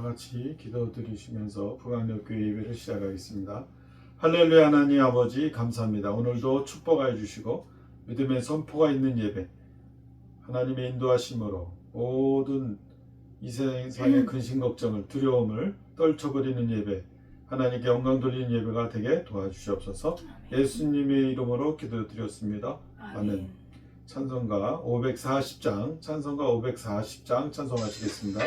다 같이 기도드리시면서 북악역교회 예배를 시작하겠습니다. 할렐루야. 하나님 아버지 감사합니다. 오늘도 축복하여 주시고 믿음의 선포가 있는 예배, 하나님의 인도하심으로 모든 이 세상의 근심 걱정을, 두려움을 떨쳐버리는 예배, 하나님께 영광 돌리는 예배가 되게 도와주시옵소서. 예수님의 이름으로 기도드렸습니다. 아멘. 찬송가 540장, 찬송가 540장 찬송하시겠습니다.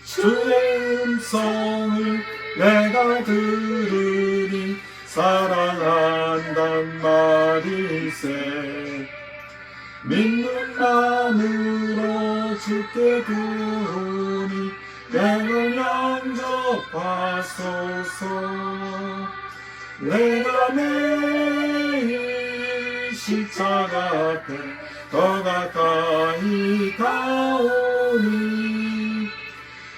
주의 음성을 내가 들으니 사랑한단 말일세. 믿는 마음으로 주께 부르니 내가 영접하소서. 내가 매일 십자가 앞에 더 가까이 가오니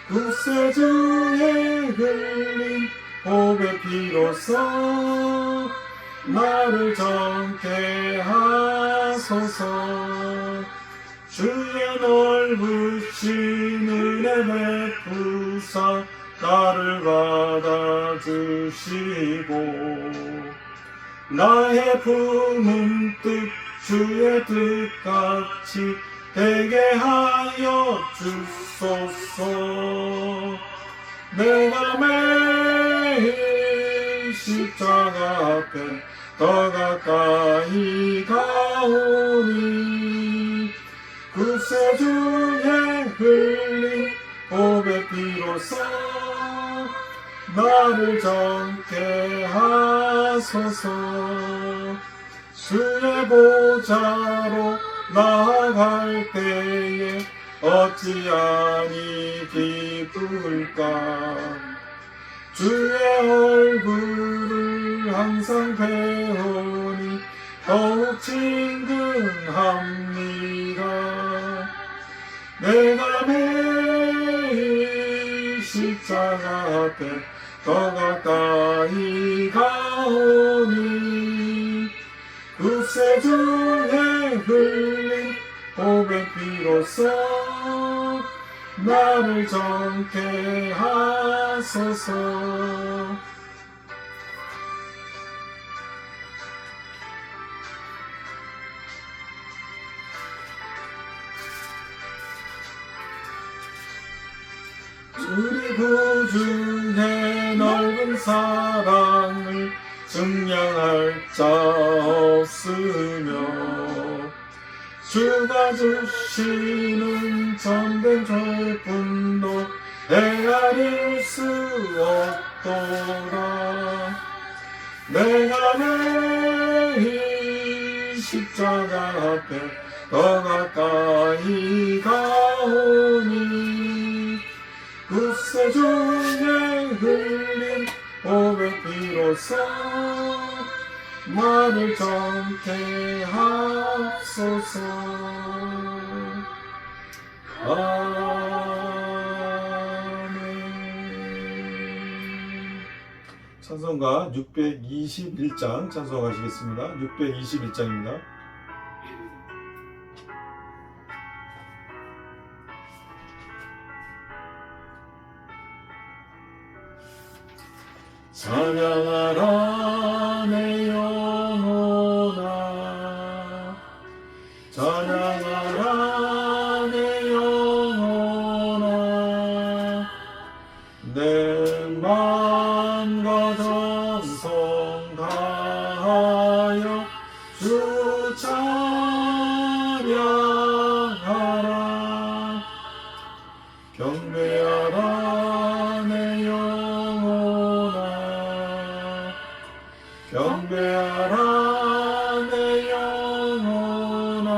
구세주의 흘린 보배 피로써 나를 정케 하소서. 주의 넓으신 은혜 베푸사 나를 받아주시고 나의 품은 뜻 주의 뜻같이 되게 하여 주소서. 내가 매일 십자가 앞에 더 가까이 가오니 구세주의 흘린 보배 피로써 나를 정케 하소서. 주의 보좌로 나아갈 때에 어찌하니 기쁠까. 주의 얼굴을 항상 배우니 더욱 친근합니다. 내가 매일 십자가 앞에 더 가까이 가오니 구세주의 흘린 보배 피로써 나를 정케 하소서. 우리 구주의 넓은 사랑을 증량할 자 없으며 주가 주시는 참된 조분도 헤아릴 수 없도다. 내가 매일 십자가 앞에 더 가까이 가오니 구세주의 흘린 보배 피로써 나를 정케 하소서. 아멘. 찬송가 621장 찬송하시겠습니다. 621장입니다. 찬양하라 내 영혼아, 찬양하라 내 영혼아. 내 맘과 정성 다하여 주 찬양하라. 경배하라 내 영혼아, 경배하라 내 영혼아.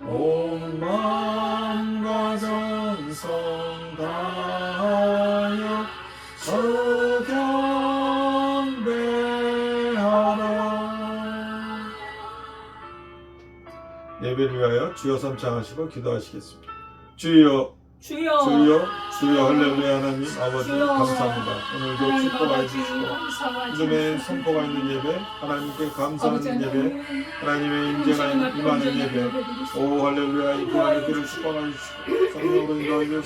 온 마음과 정성 다하여 주 경배하라. 예배를 위하여 주여 삼창하시고 기도하시겠습니다. 주여 주여 주여 할렐루야. 하나님 아버지 주여. 감사합니다. 오늘도 하나님 축복하여 아버지 주시고 감사와 믿음의 찬송 선포가 있는 예배, 하나님께 아버지 감사하는 예배, 하나님 하나님의 인재가 임하는 예배. 오 할렐루야. 이 귀한 길을 축복하여 주시고 성령으로 인도하여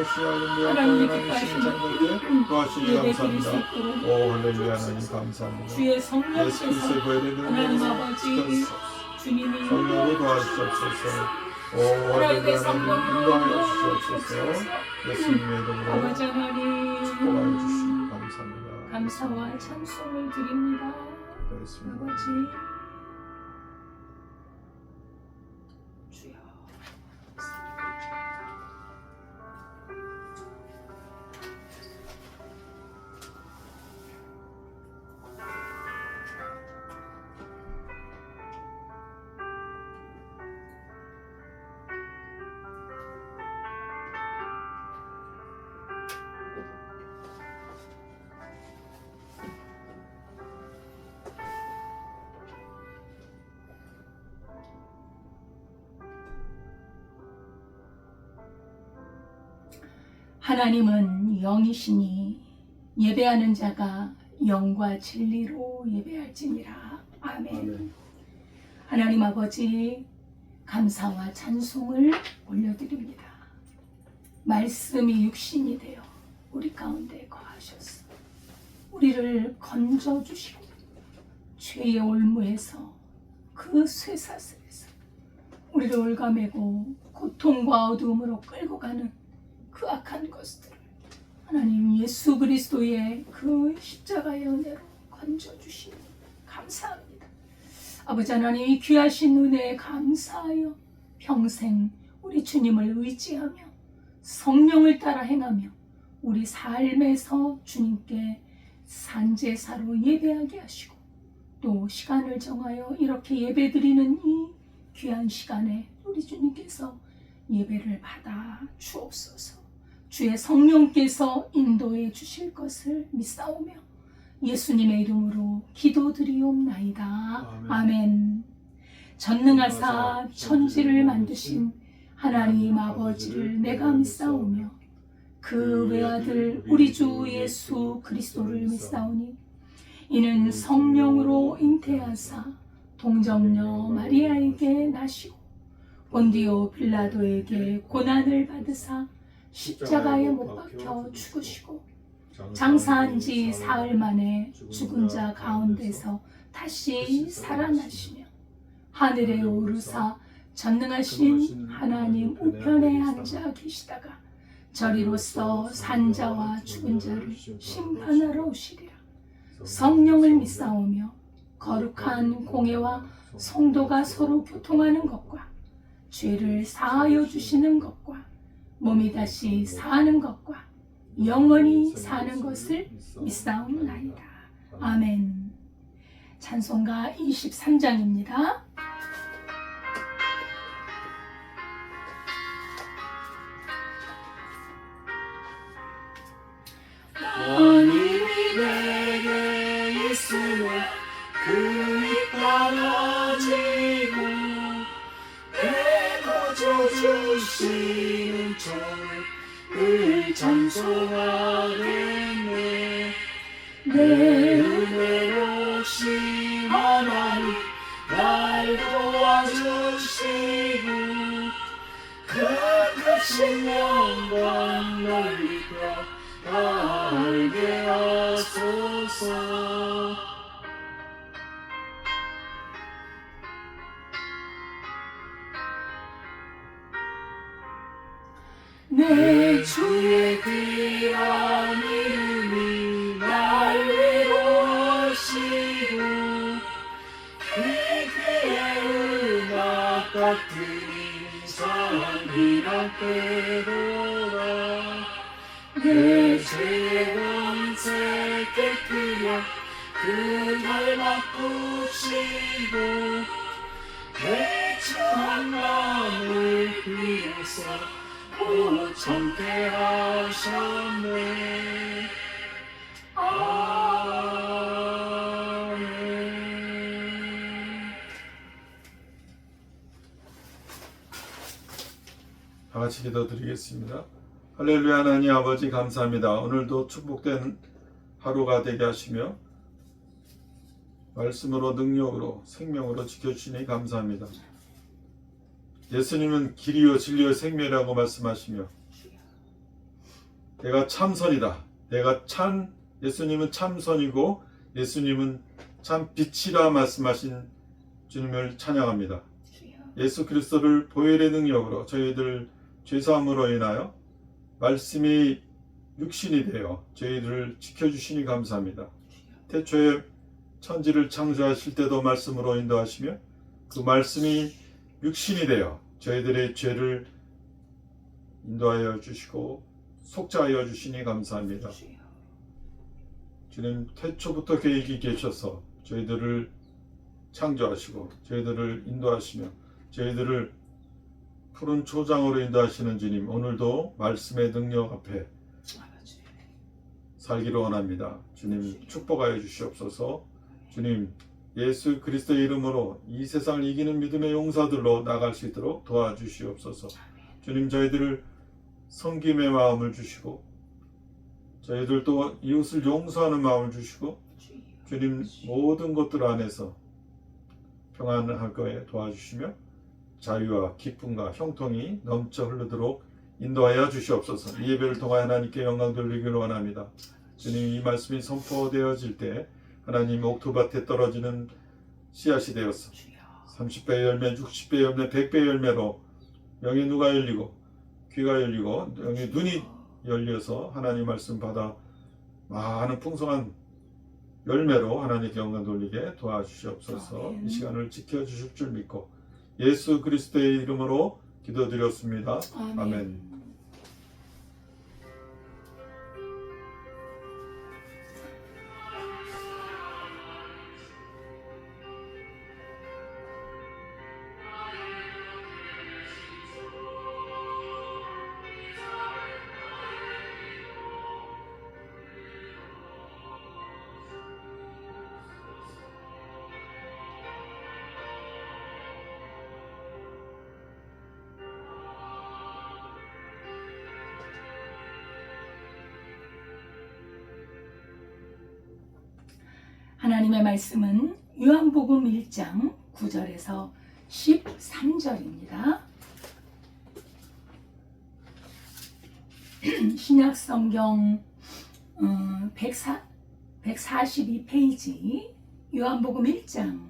시야를 하나님의 하나님 기뻐하시는 신장들께 도와주시니 예배 드릴 감사합니다. 수 있도록 오 할렐루야. 하나님 감사합니다. 주의 예수 성령께서 그리스도의 보혜되는 하나님 은혜로 아버지 지켜주시옵소서. 주님이 성령으로 도와주시옵소서. 오 하나님의 할렐루야. 하나님 성령으로 인도하여 주시옵소서. 예수님의 이름으로 아버지 하나님 축복하여 주시니 감사합니다. 감사와 찬송을 드립니다. 그렇습니다. 아버지 주여 하나님은 영이시니 예배하는 자가 영과 진리로 예배할지니라. 아멘. 아멘. 하나님 아버지 감사와 찬송을 올려드립니다. 말씀이 육신이 되어 우리 가운데 거하셨어. 우리를 건져주시고 죄의 올무에서 그 쇠사슬에서 우리를 올가매고 고통과 어두움으로 끌고 가는 그 악한 것들을 하나님 예수 그리스도의 그 십자가의 은혜로 건져주시니 감사합니다. 아버지 하나님 이 귀하신 은혜에 감사하여 평생 우리 주님을 의지하며 성령을 따라 행하며 우리 삶에서 주님께 산제사로 예배하게 하시고 또 시간을 정하여 이렇게 예배드리는 이 귀한 시간에 우리 주님께서 예배를 받아 주옵소서. 주의 성령께서 인도해 주실 것을 믿사오며 예수님의 이름으로 기도드리옵나이다. 아멘. 전능하사 천지를 만드신 하나님 아버지를 내가 믿사오며 그 외아들 우리 주 예수 그리스도를 믿사오니 이는 성령으로 잉태하사 동정녀 마리아에게 나시고 본디오 빌라도에게 고난을 받으사 십자가에 못 박혀 죽으시고 장사한 지 사흘 만에 죽은 자 가운데서 다시 살아나시며 하늘에 오르사 전능하신 하나님 우편에 앉아 계시다가 저리로서 산자와 죽은 자를 심판하러 오시리라. 성령을 믿사오며 거룩한 공예와 성도가 서로 교통하는 것과 죄를 사하여 주시는 것과 몸이 다시 사는 것과 영원히 사는 것을 믿사옵나이다. 아멘. 찬송가 23장입니다. 하나님이 내게 있으면 그이 떨어지고 내 고쳐주시는 주를 찬송하겠네. 내 은혜로우신 하나님 날 도와주시고 그 크신 영광 넓이며 알게 하소서. 내 주의 귀한 이름이 날 위로하시고 그의 음악 같은 인상이란 때로라. 내 죄의 권세 깨뜨려 그날 바꾸시고 내 처한 마음을 위해서 참게 하셨네. 아멘. 다 같이 기도드리겠습니다. 할렐루야. 하나님 아버지 감사합니다. 오늘도 축복된 하루가 되게 하시며 말씀으로 능력으로 생명으로 지켜주시니 감사합니다. 예수님은 길이요 진리요 생명이라고 말씀하시며 내가 참선이다. 예수님은 참선이고 예수님은 참 빛이라 말씀하신 주님을 찬양합니다. 예수 그리스도를 보혈의 능력으로 저희들 죄사함으로 인하여 말씀이 육신이 되어 저희들을 지켜주시니 감사합니다. 태초에 천지를 창조하실 때도 말씀으로 인도하시며 그 말씀이 육신이 되어 저희들의 죄를 인도하여 주시고 속죄하여 주시니 감사합니다. 주님, 태초부터 계획이 계셔서 저희들을 창조하시고 저희들을 인도하시며 저희들을 푸른 초장으로 인도하시는 주님, 오늘도 말씀의 능력 앞에 살기를 원합니다. 주님, 축복하여 주시옵소서. 주님, 예수 그리스도의 이름으로 이 세상을 이기는 믿음의 용사들로 나갈 수 있도록 도와주시옵소서. 주님, 저희들을 섬김의 마음을 주시고 저희들도 이웃을 용서하는 마음을 주시고 주님, 모든 것들 안에서 평안할 거에 도와주시며 자유와 기쁨과 형통이 넘쳐 흐르도록 인도하여 주시옵소서. 이 예배를 통하여 하나님께 영광 돌리기를 원합니다. 주님, 이 말씀이 선포되어질 때 하나님 옥토밭에 떨어지는 씨앗이 되어서 30배 열매, 60배 열매, 100배 열매로 영의 누가 열리고 귀가 열리고 영의 눈이 열려서 하나님 말씀 받아 많은 풍성한 열매로 하나님께 영광 돌리게 도와주시옵소서. 이 시간을 지켜주실 줄 믿고 예수 그리스도의 이름으로 기도드렸습니다. 아멘. 하나님의 말씀은 요한복음 1장 9절에서 13절입니다. 신약성경 142페이지 요한복음 1장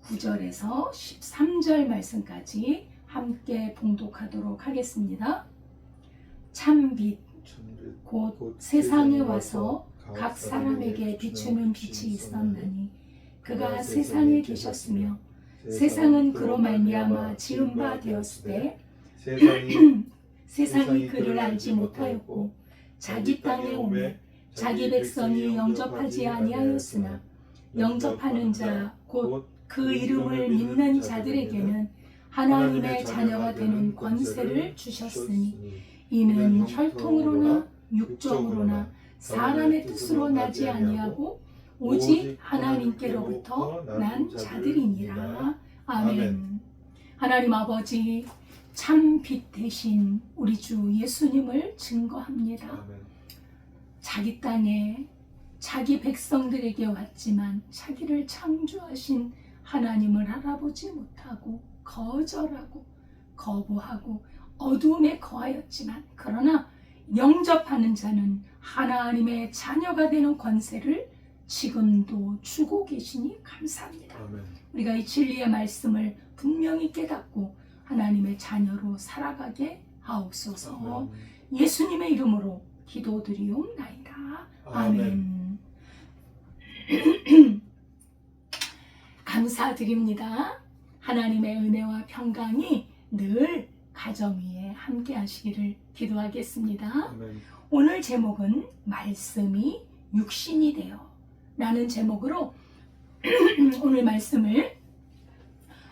9절에서 13절 말씀까지 함께 봉독하도록 하겠습니다. 참빛 곧 세상에 와서 각 사람에게 비추는 빛이 있었나니 그가 세상에 계셨으며 세상은 그로 말미암아 지은 바 되었으되 세상이 그를 알지 못하였고 자기 땅에 오매 자기 백성이 영접하지 아니하였으나 영접하는 자 곧 그 이름을 믿는 자들에게는 하나님의 자녀가 되는 권세를 주셨으니 이는 혈통으로나 육정으로나 사람의 뜻으로 나지 아니하고 오직 하나님께로부터 난 자들이니라. 아멘. 하나님 아버지, 참 빛 대신 우리 주 예수님을 증거합니다. 아멘. 자기 땅에 자기 백성들에게 왔지만 자기를 창조하신 하나님을 알아보지 못하고 거절하고 거부하고 어두움에 거하였지만 그러나 영접하는 자는 하나님의 자녀가 되는 권세를 지금도 주고 계시니 감사합니다. 아멘. 우리가 이 진리의 말씀을 분명히 깨닫고 하나님의 자녀로 살아가게 하옵소서. 아멘. 예수님의 이름으로 기도드리옵나이다. 아멘. 감사드립니다. 하나님의 은혜와 평강이 늘 가정 위에 함께 하시기를 기도하겠습니다. 아멘. 오늘 제목은 말씀이 육신이 되어 라는 제목으로 오늘 말씀을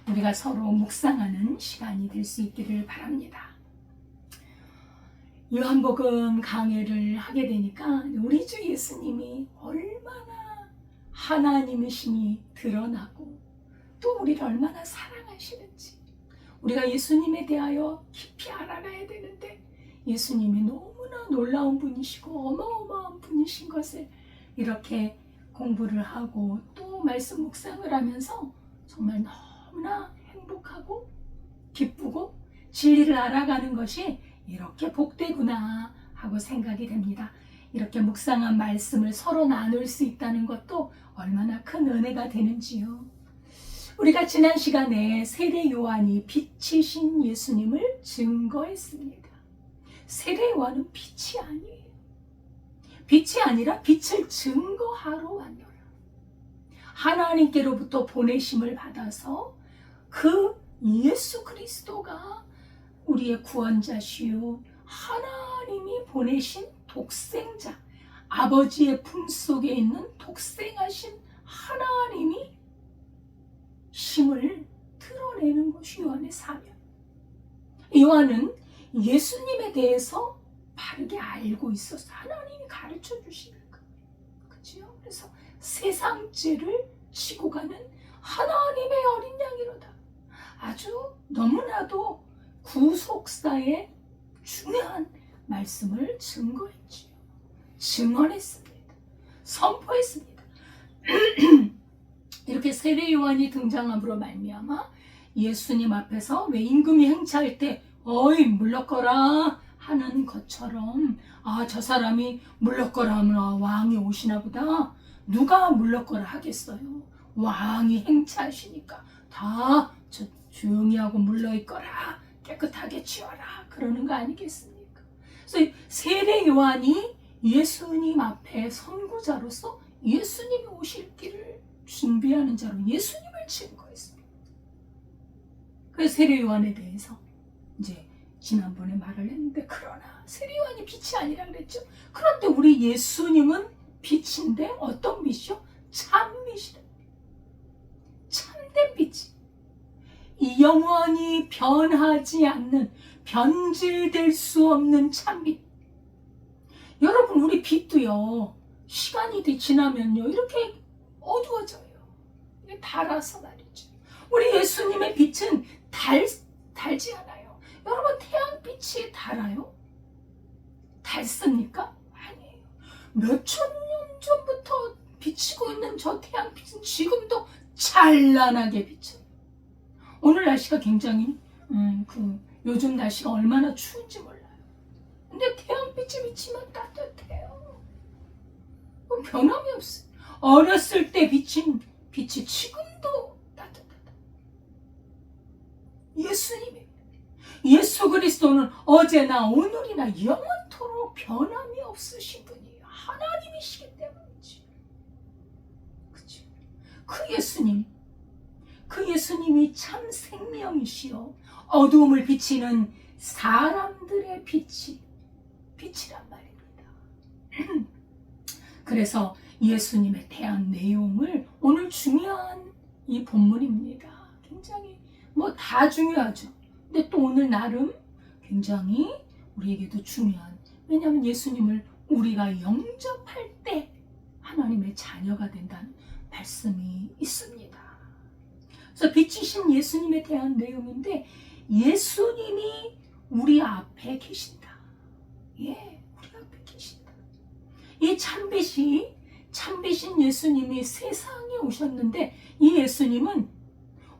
우리가 서로 묵상하는 시간이 될 수 있기를 바랍니다. 요한복음 강해를 하게 되니까 우리 주 예수님이 얼마나 하나님이심이 드러나고 또 우리를 얼마나 사랑하시는지 우리가 예수님에 대하여 깊이 알아가야 되는데 예수님이 너무나 놀라운 분이시고 어마어마한 분이신 것을 이렇게 공부를 하고 또 말씀 묵상을 하면서 정말 너무나 행복하고 기쁘고 진리를 알아가는 것이 이렇게 복되구나 하고 생각이 됩니다. 이렇게 묵상한 말씀을 서로 나눌 수 있다는 것도 얼마나 큰 은혜가 되는지요. 우리가 지난 시간에 세례 요한이 빛이신 예수님을 증거했습니다. 세례 요한은 빛이 아니에요. 빛이 아니라 빛을 증거하러 왔노라. 하나님께로부터 보내심을 받아서 그 예수 그리스도가 우리의 구원자시요 하나님이 보내신 독생자, 아버지의 품속에 있는 독생하신 하나님이 심을 드러내는 것이 요한의 사명. 요한은 예수님에 대해서 바르게 알고 있어서 하나님이 가르쳐 주시니까. 그렇죠? 그래서 세상 죄를 지고 가는 하나님의 어린 양이로다. 아주 너무나도 구속사의 중요한 말씀을 증거했지요. 증언했습니다. 선포했습니다. 이렇게 세례 요한이 등장함으로 말미암아 예수님 앞에서 왜 임금이 행차할 때 어이 물러거라 하는 것처럼 저 사람이 물러거라 하면 왕이 오시나 보다. 누가 물러거라 하겠어요. 왕이 행차하시니까 다 조용히 하고 물러있거라, 깨끗하게 치워라 그러는 거 아니겠습니까? 그래서 세례 요한이 예수님 앞에 선구자로서 예수님이 오실 길을 준비하는 자로 예수님을 증거했습니다. 그래서 세례 요한에 대해서 이제 지난번에 말을 했는데, 그러나 세례 요한이 빛이 아니라 그랬죠. 그런데 우리 예수님은 빛인데 어떤 빛이요? 참빛이라. 참된 빛이. 이 영원히 변하지 않는, 변질될 수 없는 참빛. 여러분, 우리 빛도요, 시간이 지나면요, 이렇게 어두워져요. 이게 달아서 말이죠. 우리 예수님의 빛은 달지 않아요. 여러분, 태양빛이 달아요? 닳습니까? 아니에요. 몇천 년 전부터 비치고 있는 저 태양빛은 지금도 찬란하게 비쳐요. 오늘 날씨가 굉장히 요즘 날씨가 얼마나 추운지 몰라요. 근데 태양빛이 비치면 따뜻해요. 변함이 없어요. 어렸을 때 비친 빛이 지금도 따뜻하다. 예수님이, 예수 그리스도는 어제나 오늘이나 영원토록 변함이 없으신 분이에요. 하나님이시기 때문이지. 그렇죠? 그 예수님이 참 생명이시요 어두움을 비치는 사람들의 빛이란 말입니다. 그래서 예수님에 대한 내용을 오늘 중요한 이 본문입니다. 굉장히 다 중요하죠. 근데 또 오늘 나름 굉장히 우리에게도 중요한, 왜냐하면 예수님을 우리가 영접할 때 하나님의 자녀가 된다는 말씀이 있습니다. 그래서 빛이신 예수님에 대한 내용인데, 예수님이 우리 앞에 계신다. 예, 우리 앞에 계신다. 이 참빛인 예수님이 세상에 오셨는데, 이 예수님은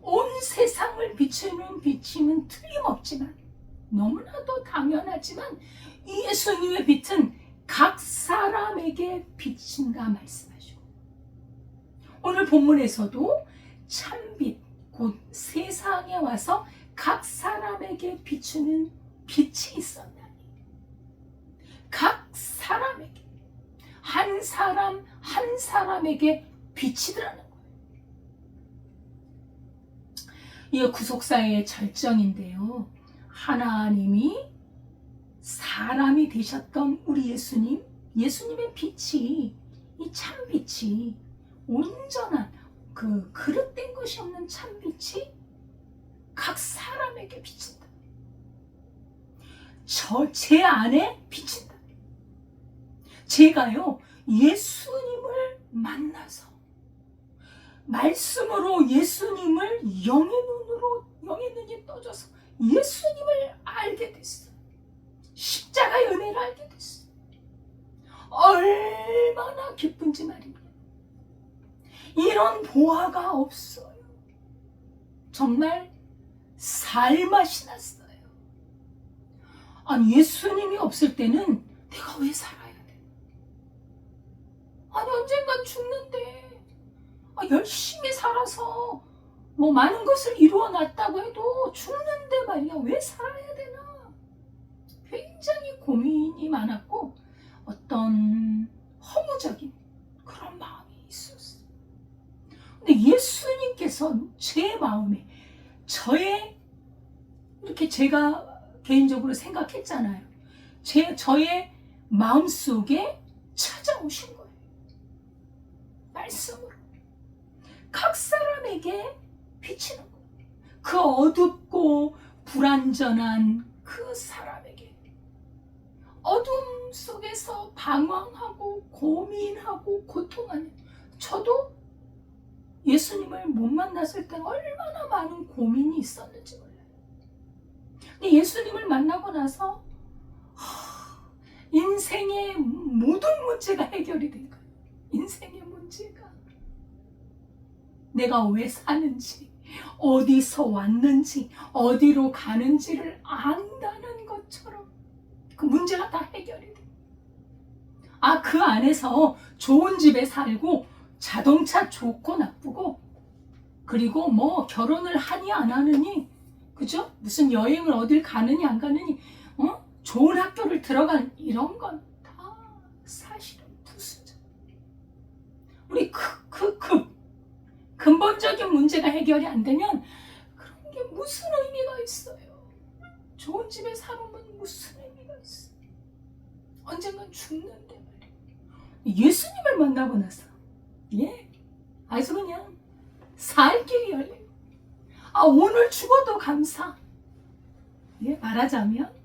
온 세상을 비추는 빛임은 틀림없지만, 너무나도 당연하지만 이 예수님의 빛은 각 사람에게 비친다 말씀하시고, 오늘 본문에서도 참빛, 곧 세상에 와서 각 사람에게 비추는 빛이 있었나니, 각 사람에게, 한 사람 한 사람에게 비치더라는 거예요. 이게 구속사의 절정인데요, 하나님이 사람이 되셨던 우리 예수님의 빛이, 이 참빛이, 온전한 그릇된 것이 없는 참빛이 각 사람에게 비친다. 제 안에 비친다. 제가요, 예수님을 만나서 말씀으로 예수님을 영의 눈이 떠져서 예수님을 알게 됐어요. 십자가의 은혜를 알게 됐어요. 얼마나 기쁜지 말입니다. 이런 보화가 없어요. 정말 살맛이 났어요. 아니, 예수님이 없을 때는 내가 왜 살아야 돼? 아니, 언젠간 죽는데 열심히 살아서 뭐 많은 것을 이루어놨다고 해도 죽는데 말이야, 왜 살아야 되나? 굉장히 고민이 많았고 어떤 허무적인 그런 마음이 있었어요. 근데 예수님께서 제 마음에, 이렇게 제가 개인적으로 생각했잖아요. 저의 마음속에 찾아오신 거예요. 말씀으로. 각 사람에게 비치는 거예요. 그 어둡고 불완전한 그 사람에게. 어둠 속에서 방황하고 고민하고 고통하는 저도 예수님을 못 만났을 때 얼마나 많은 고민이 있었는지 몰라요. 근데 예수님을 만나고 나서 인생의 모든 문제가 해결이 된 거예요. 인생의 문제가. 내가 왜 사는지, 어디서 왔는지, 어디로 가는지를 안다는 것처럼 그 문제가 다 해결이 돼. 그 안에서 좋은 집에 살고 자동차 좋고 나쁘고, 그리고 뭐 결혼을 하니 안 하느니, 그죠? 무슨 여행을 어딜 가느니 안 가느니, 좋은 학교를 들어간 이런 건 다 사실은 부수죠. 우리 근본적인 문제가 해결이 안 되면 그런 게 무슨 의미가 있어요? 좋은 집에 살면 무슨 의미가 있어요? 언젠간 죽는데 말이에요. 예수님을 만나고 나서 아주 그냥 살 길이 열려요. 오늘 죽어도 감사. 말하자면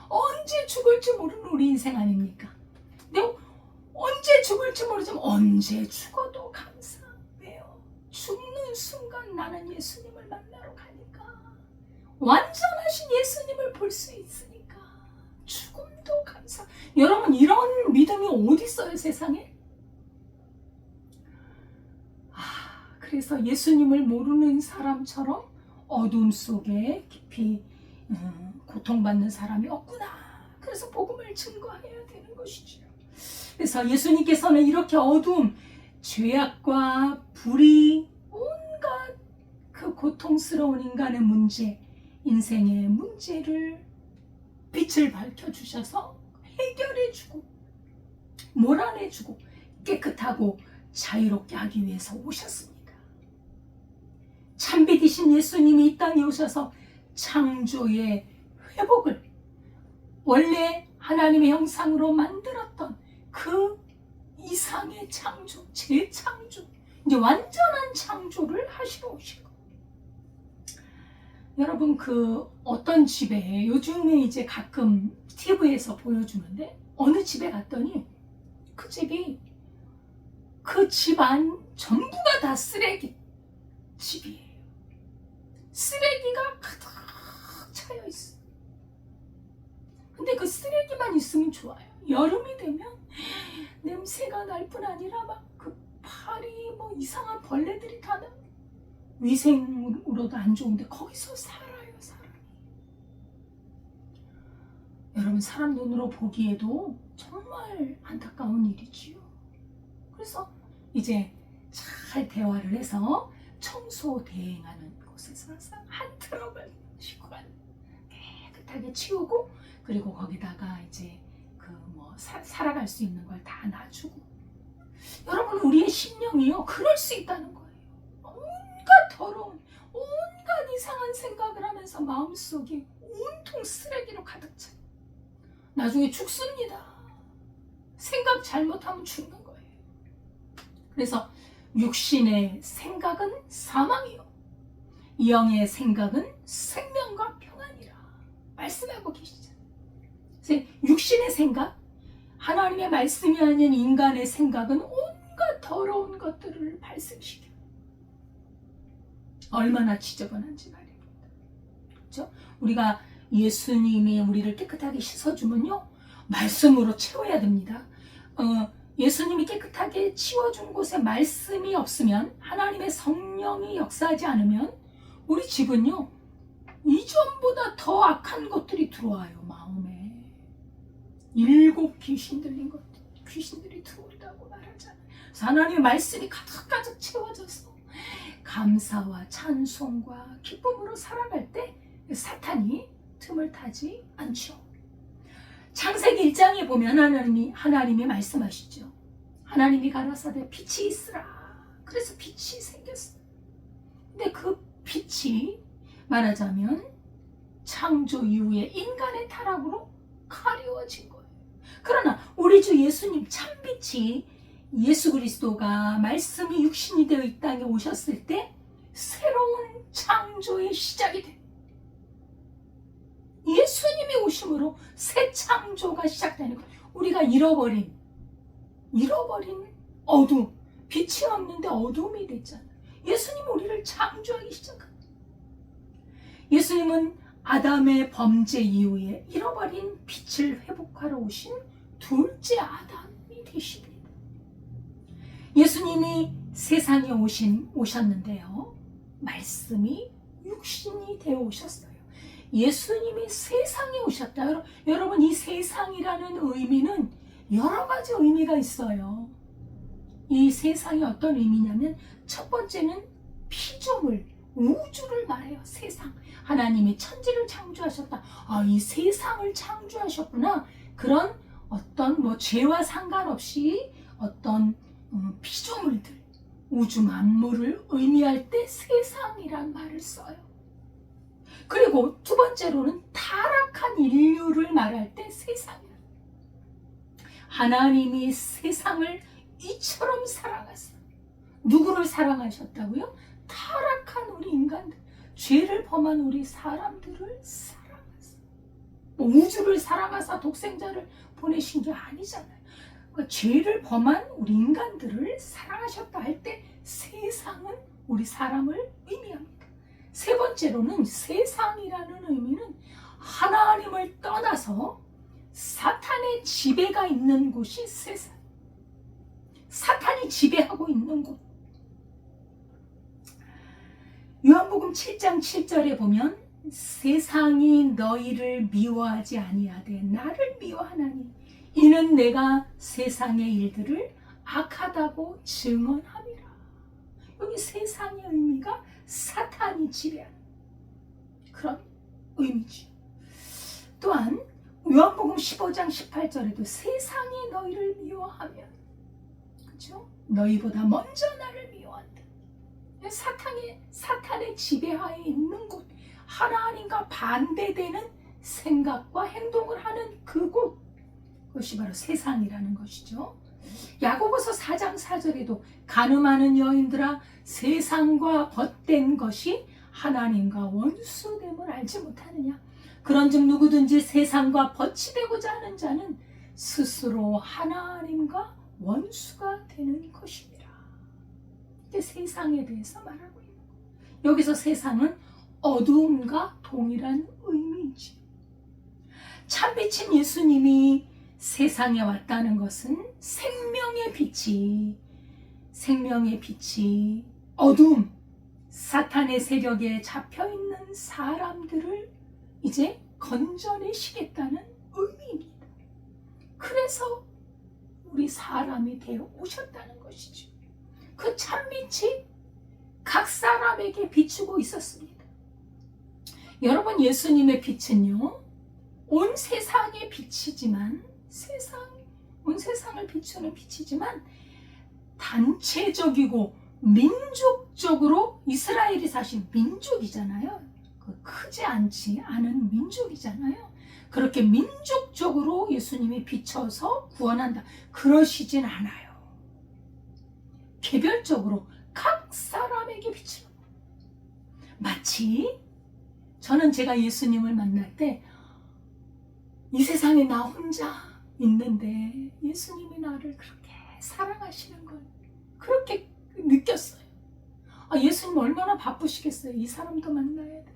언제 죽을지 모르는 우리 인생 아닙니까? 근데 언제 죽을지 모르지만 언제 죽어도 감사. 왜요? 죽는 순간 나는 예수님을 만나러 가니까, 완전하신 예수님을 볼 수 있으니까 죽음도 감사. 여러분, 이런 믿음이 어디 있어요, 세상에? 그래서 예수님을 모르는 사람처럼 어둠 속에 깊이 고통받는 사람이 없구나. 그래서 복음을 증거해야 되는 것이죠. 그래서 예수님께서는 이렇게 어둠, 죄악과 불의, 온갖 그 고통스러운 인간의 문제, 인생의 문제를 빛을 밝혀주셔서 해결해주고 몰아내주고 깨끗하고 자유롭게 하기 위해서 오셨습니다. 참빛이신 예수님이 이 땅에 오셔서 창조의 회복을, 원래 하나님의 형상으로 만들었던 그 이상의 창조, 재창조, 이제 완전한 창조를 하시러 오신 거예요. 여러분, 어떤 집에 요즘에 이제 가끔 TV에서 보여주는데, 어느 집에 갔더니 그 집이, 그 집안 전부가 다 쓰레기 집이에요. 쓰레기가 가득 차여 있어. 근데 그 쓰레기만 있으면 좋아요. 여름이 되면 냄새가 날 뿐 아니라 막 그 파리, 뭐 이상한 벌레들이 다 나. 위생으로도 안 좋은데 거기서 살아요, 사람이. 여러분, 사람 눈으로 보기에도 정말 안타까운 일이지요. 그래서 이제 잘 대화를 해서 청소 대행하는 곳에서 한 트럭을 싣고 가는, 깨끗하게 치우고, 그리고 거기다가 이제 살아갈 수 있는 걸 다 놔주고. 여러분, 우리의 심령이요, 그럴 수 있다는 거예요. 온갖 더러운, 온갖 이상한 생각을 하면서 마음속이 온통 쓰레기로 가득 차요. 나중에 죽습니다. 생각 잘못하면 죽는 거예요. 그래서 육신의 생각은 사망이요, 영의 생각은 생명과 평안이라 말씀하고 계시죠. 그래서 육신의 생각, 하나님의 말씀이 아닌 인간의 생각은 온갖 더러운 것들을 발생시켜요. 얼마나 지저분한지 말입니다. 그렇죠? 우리가 예수님이 우리를 깨끗하게 씻어주면요, 말씀으로 채워야 됩니다. 예수님이 깨끗하게 치워준 곳에 말씀이 없으면, 하나님의 성령이 역사하지 않으면 우리 집은요, 이전보다 더 악한 것들이 들어와요. 마음에 7 귀신 들린 것들, 귀신들이 들어온다고 말하잖아요. 그래서 하나님의 말씀이 가득가득 채워져서 감사와 찬송과 기쁨으로 살아갈 때 사탄이 틈을 타지 않죠. 창세기 1장에 보면 하나님이 말씀하시죠. 하나님이 가라사대 빛이 있으라. 그래서 빛이 생겼어요. 근데 그 빛이 말하자면 창조 이후에 인간의 타락으로 가려워진 거예요. 그러나 우리 주 예수님 참빛이, 예수 그리스도가 말씀이 육신이 되어 이 땅에 오셨을 때 새로운 창조의 시작이 돼요. 예수님이 오심으로 새 창조가 시작되는 거예요. 우리가 잃어버린 어둠, 빛이 없는데 어둠이 됐잖아요. 예수님은 우리를 창조하기 시작합니다. 예수님은 아담의 범죄 이후에 잃어버린 빛을 회복하러 오신 둘째 아담이 되십니다. 예수님이 세상에 오셨는데요, 말씀이 육신이 되어 오셨어요. 예수님이 세상에 오셨다. 여러분, 이 세상이라는 의미는 여러 가지 의미가 있어요. 이 세상이 어떤 의미냐면, 첫 번째는 피조물, 우주를 말해요. 세상. 하나님이 천지를 창조하셨다. 이 세상을 창조하셨구나. 그런 어떤 죄와 상관없이 어떤 피조물들, 우주 만물을 의미할 때 세상이란 말을 써요. 그리고 두 번째로는 타락한 인류를 말할 때 세상이라. 하나님이 세상을 이처럼 사랑하세요. 누구를 사랑하셨다고요? 타락한 우리 인간들, 죄를 범한 우리 사람들을 사랑하세요. 우주를 사랑하사 독생자를 보내신 게 아니잖아요. 그러니까 죄를 범한 우리 인간들을 사랑하셨다 할 때 세상은 우리 사람을 의미합니다. 세 번째로는 세상이라는 의미는 하나님을 떠나서 사탄의 지배가 있는 곳이 세상. 사탄이 지배하고 있는 곳. 요한복음 7장 7절에 보면 세상이 너희를 미워하지 아니하되 나를 미워하나니 이는 내가 세상의 일들을 악하다고 증언함이라. 여기 세상의 의미가 사탄이 지배하는 그런 의미죠. 또한 요한복음 15장 18절에도 세상이 너희를 미워하면, 그렇죠? 너희보다 먼저 나를 미워한다. 사탄의 지배하에 있는 곳, 하나님과 반대되는 생각과 행동을 하는 그곳, 그것이 바로 세상이라는 것이죠. 야고보서 4장 4절에도 간음하는 여인들아 세상과 헛된 것이 하나님과 원수됨을 알지 못하느냐. 그런즉 누구든지 세상과 벗이 되고자 하는 자는 스스로 하나님과 원수가 되는 것입니다. 이제 세상에 대해서 말하고 있는 거예요. 여기서 세상은 어두움과 동일한 의미이지. 참빛인 예수님이 세상에 왔다는 것은 생명의 빛이 어둠, 사탄의 세력에 잡혀있는 사람들을 이제 건져내시겠다는 의미입니다. 그래서 우리 사람이 되어 오셨다는 것이죠. 그 참빛이 각 사람에게 비추고 있었습니다. 여러분, 예수님의 빛은요, 온 세상의 빛이지만 온 세상을 비추는 빛이지만 단체적이고 민족적으로 이스라엘이 사실 민족이잖아요. 크지 않은 민족이잖아요. 그렇게 민족적으로 예수님이 비춰서 구원한다, 그러시진 않아요. 개별적으로 각 사람에게 비추는 거예요. 마치 저는 제가 예수님을 만날 때 이 세상에 나 혼자 있는데 예수님이 나를 그렇게 사랑하시는 걸 그렇게 느꼈어요. 예수님 얼마나 바쁘시겠어요. 이 사람도 만나야 돼.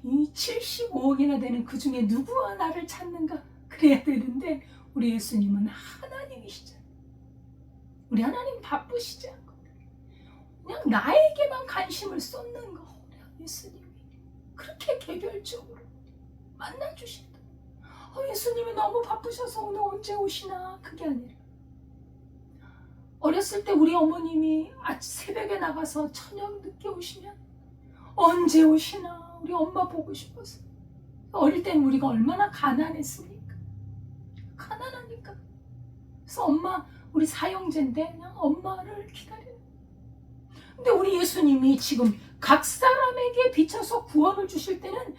이 75억이나 되는 그 중에 누구와 나를 찾는가 그래야 되는데 우리 예수님은 하나님이시잖아요. 우리 하나님 바쁘시지 않고 그냥 나에게만 관심을 쏟는 거. 예수님이 그렇게 개별적으로 만나주신다. 예수님이 너무 바쁘셔서 오늘 언제 오시나 그게 아니라 어렸을 때 우리 어머님이 새벽에 나가서 저녁 늦게 오시면 언제 오시나 우리 엄마 보고 싶어서. 어릴 땐 우리가 얼마나 가난했습니까? 가난하니까. 그래서 엄마 우리 사형제인데 그냥 엄마를 기다려요. 근데 우리 예수님이 지금 각 사람에게 비춰서 구원을 주실 때는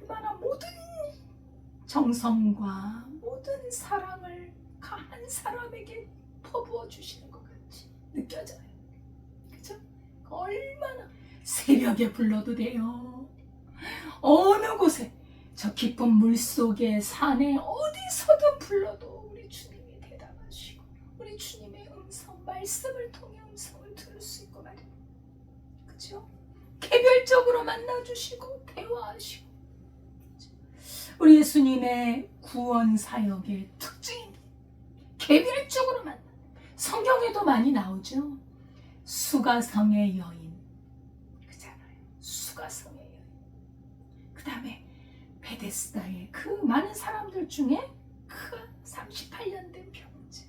얼마나 모든 정성과 모든 사랑을 한 사람에게 퍼부어 주시는 것 같이 느껴져요. 그죠? 얼마나 새벽에 불러도 돼요. 어느 곳에 저 깊은 물속에 산에 어디서든 불러도 우리 주님이 대답하시고 우리 주님의 음성 말씀을 통해 음성을 들을 수 있고 말이에요. 그죠? 개별적으로 만나주시고 대화하시고. 그죠? 우리 예수님의 구원 사역의 특징입니다. 개별적으로 만나. 성경에도 많이 나오죠. 수가성의 여인. 그잖아요. 수가성의 여인. 그 다음에 베데스다의 그 많은 사람들 중에 그 38년 된 병자.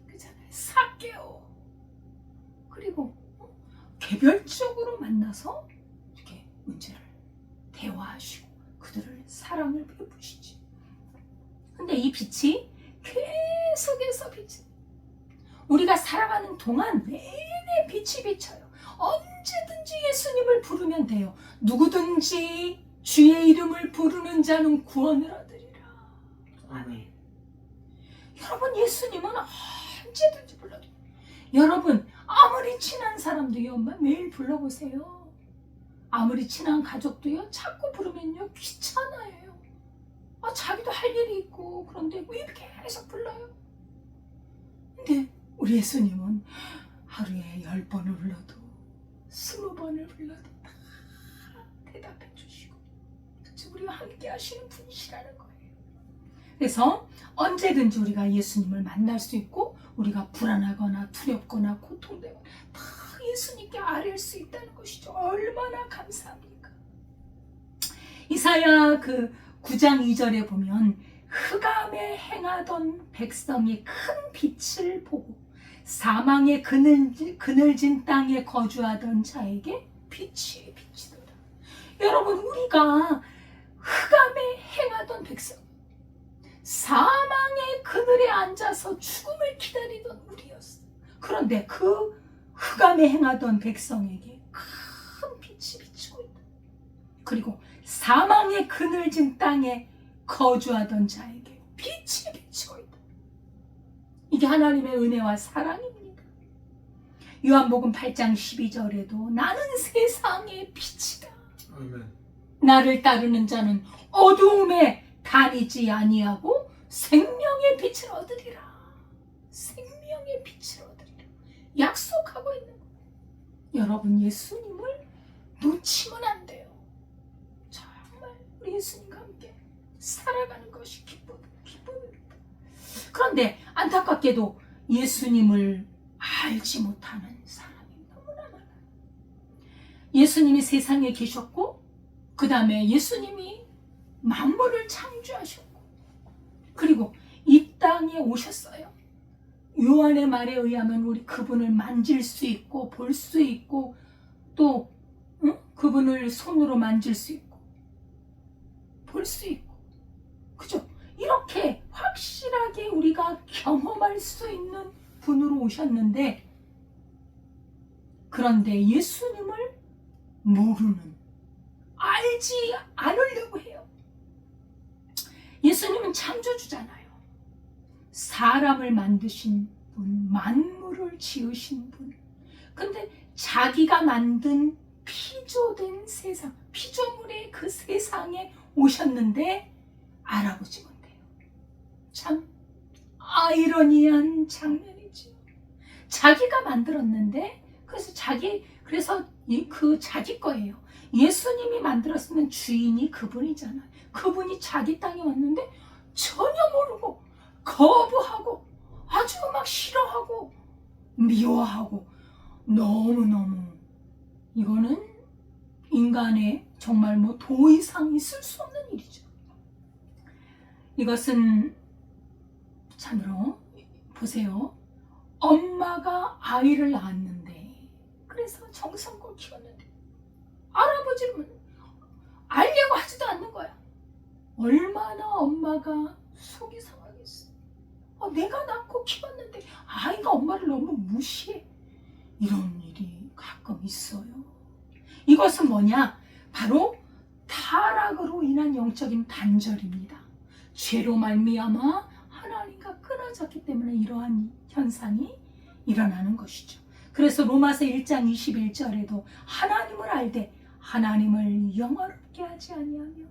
그잖아요. 삭개오. 그리고 개별적으로 만나서 이렇게 문제를 대화하시고 그들을 사랑을 베푸시지. 근데 이 빛이 계속해서 빛이 우리가 살아가는 동안 내내 빛이 비쳐요. 언제든지 예수님을 부르면 돼요. 누구든지 주의 이름을 부르는 자는 구원을 얻으리라. 아멘. 여러분 예수님은 언제든지 불러도 여러분 아무리 친한 사람도요 매일 불러보세요. 아무리 친한 가족도요 자꾸 부르면요 귀찮아요. 자기도 할 일이 있고 그런데 왜 이렇게 계속 불러요? 근데 우리 예수님은 하루에 10번을 불러도 20번을 불러도 다 대답해 주시고 우리와 함께 하시는 분이시라는 거예요. 그래서 언제든지 우리가 예수님을 만날 수 있고 우리가 불안하거나 두렵거나 고통되거나 다 예수님께 아뢰일 수 있다는 것이죠. 얼마나 감사합니까? 이사야 9장 2절에 보면 흑암에 행하던 백성이 큰 빛을 보고 사망의 그늘진 땅에 거주하던 자에게 빛이 비치더라. 여러분 우리가 흑암에 행하던 백성 사망의 그늘에 앉아서 죽음을 기다리던 우리였어. 그런데 그 흑암에 행하던 백성에게 큰 빛이 비치고 있다. 그리고 사망의 그늘진 땅에 거주하던 자에게 빛이 비치고 있다. 이게 하나님의 은혜와 사랑입니다. 요한복음 8장 12절에도 나는 세상의 빛이다. 아멘. 나를 따르는 자는 어두움에 다니지 아니하고 생명의 빛을 얻으리라. 생명의 빛을 얻으리라. 약속하고 있는 거예요. 여러분 예수님을 놓치면 안 돼요. 정말 우리 예수님과 함께 살아가는 것이 기쁨입니다. 그런데 안타깝게도 예수님을 알지 못하는 사람이 너무나 많아요. 예수님이 세상에 계셨고 그 다음에 예수님이 만물을 창조하셨고 그리고 이 땅에 오셨어요. 요한의 말에 의하면 우리 그분을 만질 수 있고 볼 수 있고 또 그분을 손으로 만질 수 있고 볼 수 있고 그죠? 이렇게 확실하게 우리가 경험할 수 있는 분으로 오셨는데 그런데 예수님을 모르는 알지 않으려고 해요. 예수님은 창조주잖아요. 사람을 만드신 분, 만물을 지으신 분. 근데 자기가 만든 피조된 세상, 피조물의 그 세상에 오셨는데 알아보지 못해요. 참 아이러니한 장면이죠. 자기가 만들었는데 그래서 그 자기 거예요. 예수님이 만들었으면 주인이 그분이잖아요. 그분이 자기 땅에 왔는데 전혀 모르고 거부하고 아주 막 싫어하고 미워하고 너무너무 이거는 인간의 정말 뭐 도 이상 있을 수 없는 일이죠. 이것은 참으로 보세요. 엄마가 아이를 낳았는데 그래서 정성껏 키웠는데 할아버지는 알려고 하지도 않는 거야. 얼마나 엄마가 속이 상하겠어. 내가 낳고 키웠는데 아이가 엄마를 너무 무시해. 이런 일이 가끔 있어요. 이것은 뭐냐? 바로 타락으로 인한 영적인 단절입니다. 죄로 말미암아 하나님과 끊어졌기 때문에 이러한 현상이 일어나는 것이죠. 그래서 로마서 1장 21절에도 하나님을 알되 하나님을 영화롭게 하지 아니하며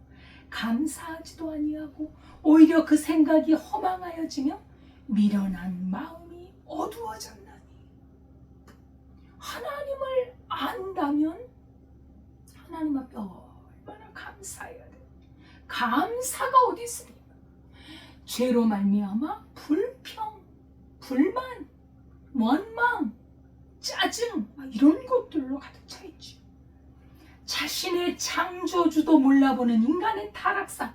감사하지도 아니하고 오히려 그 생각이 허망하여지며 미련한 마음이 어두워졌나니. 하나님을 안다면 하나님 앞에 얼마나 감사해야 돼. 감사가 어디 있습니까? 죄로 말미암아 불평, 불만, 원망, 짜증 이런 것들로 가득 차 있지. 자신의 창조주도 몰라보는 인간의 타락상.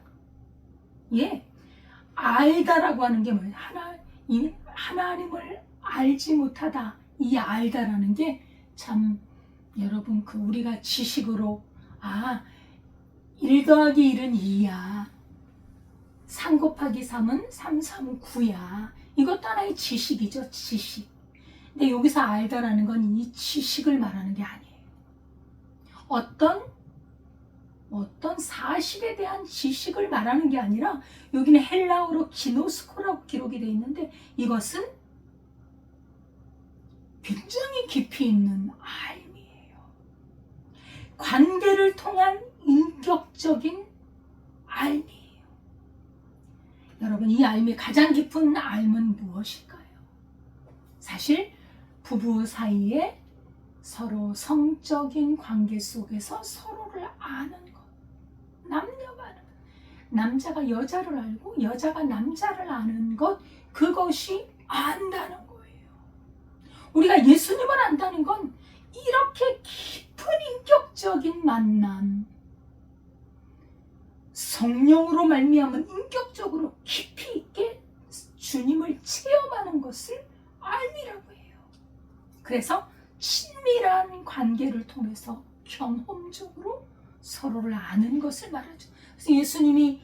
알다라고 하는 게 뭐예요? 하나님을 알지 못하다. 이 알다라는 게 참 여러분 우리가 지식으로 1 더하기 1은 2야. 3 곱하기 3은 3, 3은 9야. 이것도 하나의 지식이죠. 지식. 근데 여기서 알다라는 건 이 지식을 말하는 게 아니에요. 어떤 사실에 대한 지식을 말하는 게 아니라 여기는 헬라어로 기노스코라고 기록이 되어 있는데 이것은 굉장히 깊이 있는 알미예요. 관계를 통한 인격적인 알미예요. 여러분, 이 알미의 가장 깊은 알은 무엇일까요? 사실 부부 사이에 서로 성적인 관계 속에서 서로를 아는 것. 남녀가 아는 것. 남자가 여자를 알고 여자가 남자를 아는 것. 그것이 안다는 거예요. 우리가 예수님을 안다는 건 이렇게 깊은 인격적인 만남, 성령으로 말미암은 인격적으로 깊이 있게 주님을 체험하는 것을 알미라고 해요. 그래서 친밀한 관계를 통해서 경험적으로 서로를 아는 것을 말하죠. 그래서 예수님이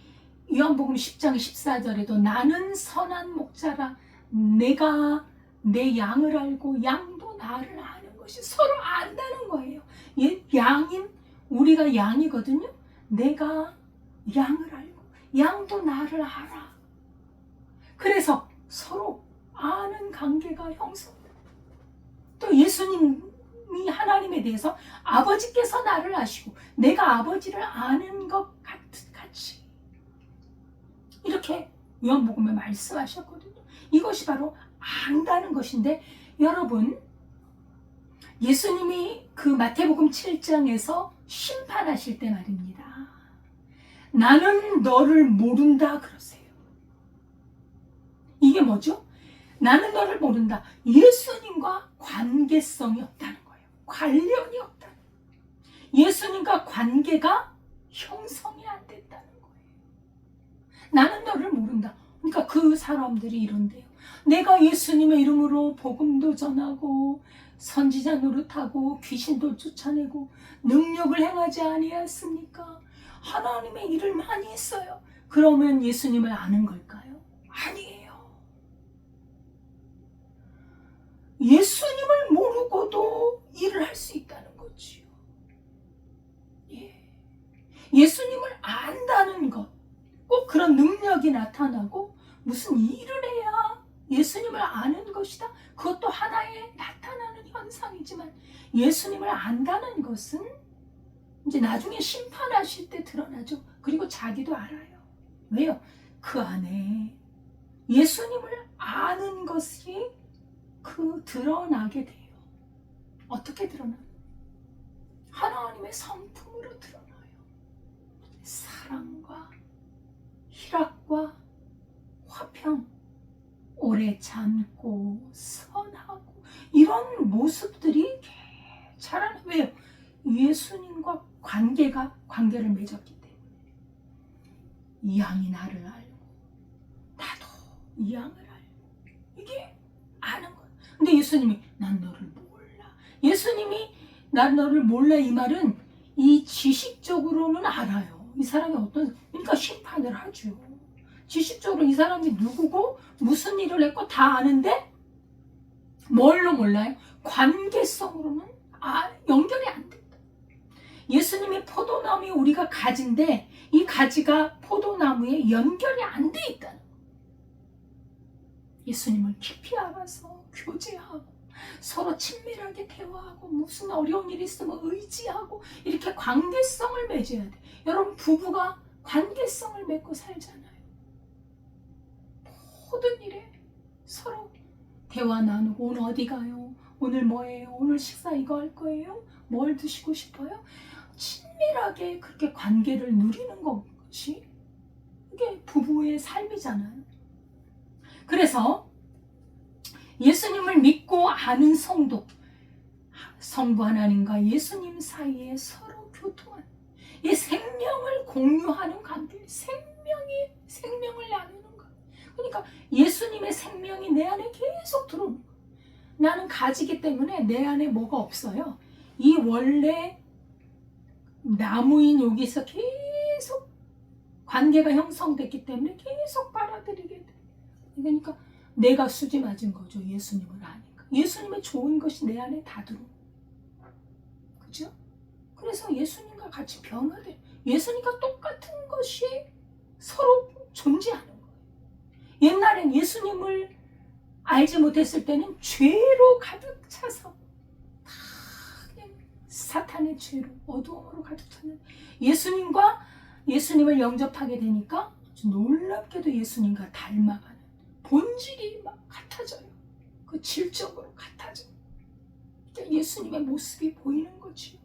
요한복음 10장 14절에도 나는 선한 목자라 내가 내 양을 알고 양도 나를 아는 것이 서로 안다는 거예요. 우리가 양이거든요. 내가 양을 알고 양도 나를 알아. 그래서 서로 아는 관계가 형성돼요. 또 예수님이 하나님에 대해서 아버지께서 나를 아시고 내가 아버지를 아는 것 같이 이렇게 요한복음에 말씀하셨거든요. 이것이 바로 안다는 것인데 여러분, 예수님이 그 마태복음 7장에서 심판하실 때 말입니다. 나는 너를 모른다 그러세요. 이게 뭐죠? 나는 너를 모른다. 예수님과 관계성이 없다는 거예요. 관련이 없다는 거예요. 예수님과 관계가 형성이 안 됐다는 거예요. 나는 너를 모른다. 그러니까 그 사람들이 이런데요. 내가 예수님의 이름으로 복음도 전하고 선지자 노릇하고 귀신도 쫓아내고 능력을 행하지 아니하였습니까? 하나님의 일을 많이 했어요. 그러면 예수님을 아는 걸까요? 아니에요. 예수님을 모르고도 일을 할 수 있다는 거지요. 예수님을 안다는 것, 꼭 그런 능력이 나타나고 무슨 일을 해야 예수님을 아는 것이다. 그것도 하나의 나타나는 현상이지만 예수님을 안다는 것은 이제 나중에 심판하실 때 드러나죠. 그리고 자기도 알아요. 왜요? 그 안에 예수님을 아는 것이 드러나게 돼요. 어떻게 드러나요? 하나님의 성품으로 드러나요. 사랑과 희락과 화평, 오래 참고 선하고 이런 모습들이 자라는 왜요? 예수님과 관계를 맺었기 때문에 이 양이 나를 알고 나도 이 양을 알고 이게 아는 거예요. 근데 예수님이 난 너를 몰라. 예수님이 난 너를 몰라 이 말은 이 지식적으로는 알아요. 이 사람이 그러니까 심판을 하죠. 지식적으로 이 사람이 누구고 무슨 일을 했고 다 아는데 뭘로 몰라요? 관계성으로는 연결이 안 된다. 예수님이 포도나무에 우리가 가지인데 이 가지가 포도나무에 연결이 안 돼 있다는 거예요. 예수님을 깊이 알아서 교제하고 서로 친밀하게 대화하고 무슨 어려운 일이 있으면 의지하고 이렇게 관계성을 맺어야 돼. 여러분 부부가 관계성을 맺고 살잖아요. 모든 일에 서로 대화 나누고 오늘 어디 가요? 오늘 뭐예요? 오늘 식사 이거 할 거예요? 뭘 드시고 싶어요? 친밀하게 그렇게 관계를 누리는 것이 이게 부부의 삶이잖아요. 그래서 예수님을 믿고 아는 성부 하나님과 예수님 사이에 서로 교통하는 이 생명을 공유하는 관계, 생명을 나누는 것. 그러니까 예수님의 생명이 내 안에 계속 들어오는 거예요. 나는 가지기 때문에 내 안에 뭐가 없어요. 이 원래 나무인 여기서 계속 관계가 형성됐기 때문에 계속 빨아들이게 돼. 그러니까 내가 수지 맞은 거죠. 예수님을 아니까. 예수님의 좋은 것이 내 안에 다 들어오는 거예요. 그죠? 그래서 예수님과 같이 변화돼. 예수님과 똑같은 것이 서로 존재하는 거예요. 옛날엔 예수님을 알지 못했을 때는 죄로 가득 차서 다 그냥 사탄의 죄로 어두움으로 가득 찼는데 예수님을 영접하게 되니까 놀랍게도 예수님과 닮아가는 본질이 막 같아져요. 그 질적으로 같아져요. 그러니까 예수님의 모습이 보이는 거지.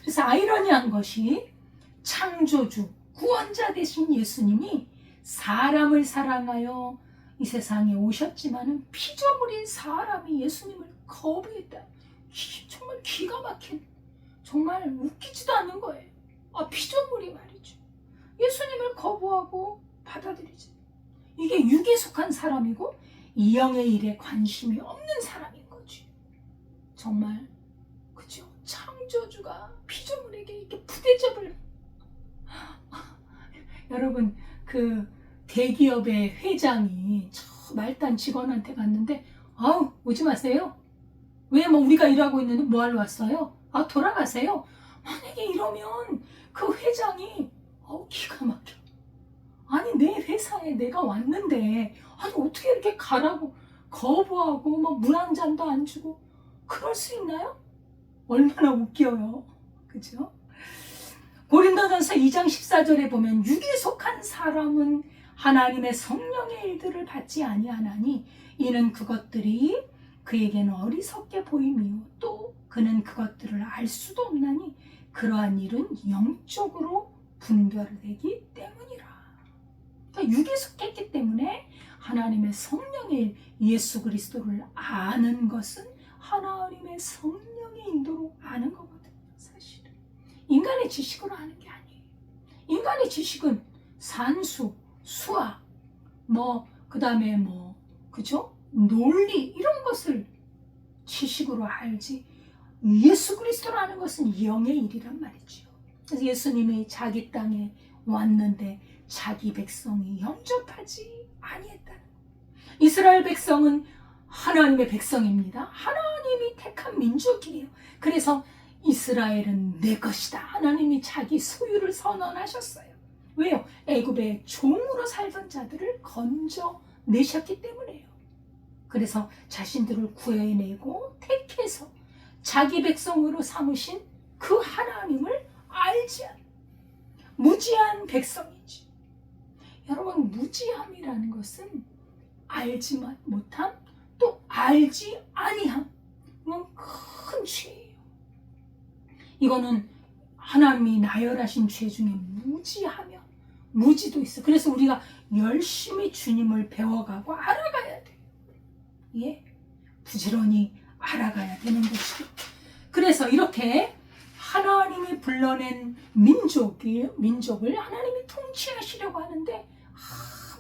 그래서 아이러니한 것이 창조주, 구원자 되신 예수님이 사람을 사랑하여 이 세상에 오셨지만은 피조물인 사람이 예수님을 거부했다. 정말 기가 막힌, 정말 웃기지도 않는 거예요. 피조물이 말이죠. 예수님을 거부하고 받아들이지. 이게 육에 속한 사람이고 이 영의 일에 관심이 없는 사람인 거지. 정말 그죠? 창조주가 피조물에게 이렇게 부대접을 여러분 그 대기업의 회장이 저 말단 직원한테 갔는데 오지 마세요. 왜 우리가 일하고 있는데 뭐 하러 왔어요? 돌아가세요. 만약에 이러면 그 회장이 기가 막혀. 아니 내 회사에 내가 왔는데 어떻게 이렇게 가라고 거부하고 물 한 잔도 안 주고 그럴 수 있나요? 얼마나 웃겨요. 그죠? 고린도전서 2장 14절에 보면 육에 속한 사람은 하나님의 성령의 일들을 받지 아니하나니 이는 그것들이 그에게는 어리석게 보이며 또 그는 그것들을 알 수도 없나니 그러한 일은 영적으로 분별되기 때문이라. 그러니까 육에 속했기 때문에 하나님의 성령의 일, 예수 그리스도를 아는 것은 하나님의 성령의 인도로 아는 거거든요. 사실은 인간의 지식으로 아는 게 아니에요. 인간의 지식은 산수, 수학, 그 다음에 그죠? 논리 이런 것을 지식으로 알지 예수 그리스도를 아는 것은 영의 일이란 말이죠. 그래서 예수님이 자기 땅에 왔는데 자기 백성이 영접하지 아니했다는 거예요. 이스라엘 백성은 하나님의 백성입니다. 하나님이 택한 민족이에요. 그래서 이스라엘은 내 것이다. 하나님이 자기 소유를 선언하셨어요. 왜요? 애굽의 종으로 살던 자들을 건져내셨기 때문에요. 그래서 자신들을 구해내고 택해서 자기 백성으로 삼으신 그 하나님을 알지 않는 무지한 백성이지. 여러분 무지함이라는 것은 알지 못함 또 알지 아니함. 이건 큰 죄예요. 이거는 하나님이 나열하신 죄 중에 무지하며 무지도 있어. 그래서 우리가 열심히 주님을 배워가고 알아가야 돼. 예, 부지런히 알아가야 되는 것이죠. 그래서 이렇게 하나님이 불러낸 민족을 하나님이 통치하시려고 하는데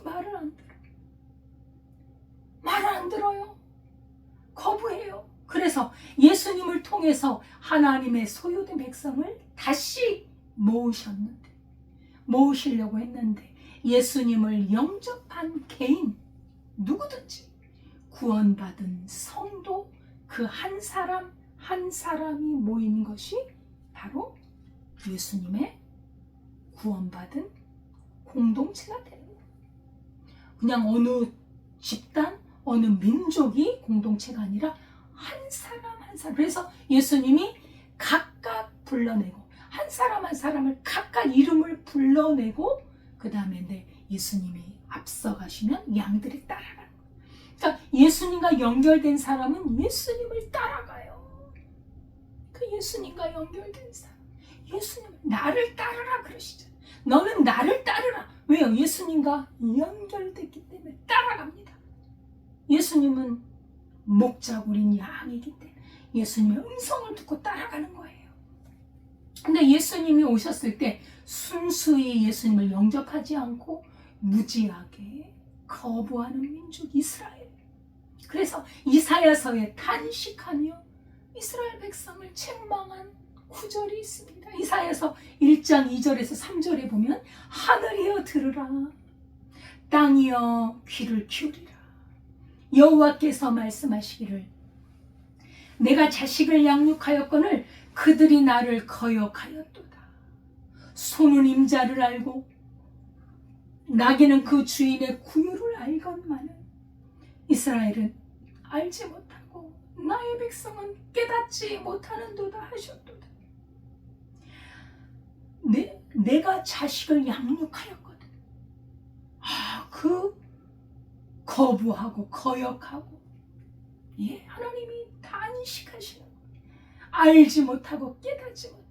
말을 안 들어. 말을 안 들어요. 거부해요. 그래서 예수님을 통해서 하나님의 소유된 백성을 다시 모으시려고 했는데 예수님을 영접한 개인 누구든지 구원받은 성도 그 한 사람 한 사람이 모인 것이 바로 예수님의 구원받은 공동체가 되는 거예요. 그냥 어느 집단, 어느 민족이 공동체가 아니라 한 사람 한 사람. 그래서 예수님이 각각 불러내고 한 사람 한 사람을 각각 이름을 불러내고 그 다음에 예수님이 앞서가시면 양들이 따라가는 거예요. 그러니까 예수님과 연결된 사람은 예수님을 따라가요. 그 예수님과 연결된 사람, 예수님 나를 따르라 그러시잖아요. 너는 나를 따르라. 왜요? 예수님과 연결됐기 때문에 따라갑니다. 예수님은 목자고린 양이기 때문에 예수님의 음성을 듣고 따라가는 거예요. 근데 예수님이 오셨을 때 순수히 예수님을 영접하지 않고 무지하게 거부하는 민족 이스라엘. 그래서 이사야서에 탄식하며 이스라엘 백성을 책망한 구절이 있습니다. 이사야서 1장 2절에서 3절에 보면 하늘이여 들으라, 땅이여 귀를 기울이라. 여호와께서 말씀하시기를 내가 자식을 양육하였거늘 그들이 나를 거역하였도다. 소는 임자를 알고 나귀는 그 주인의 구유를 알건만은 이스라엘은 알지 못하고 나의 백성은 깨닫지 못하는도다 하셨도다. 내가 자식을 양육하였거든. 그 거부하고 거역하고 하나님이 단식하시는 거예요. 알지 못하고 깨닫지 못한다.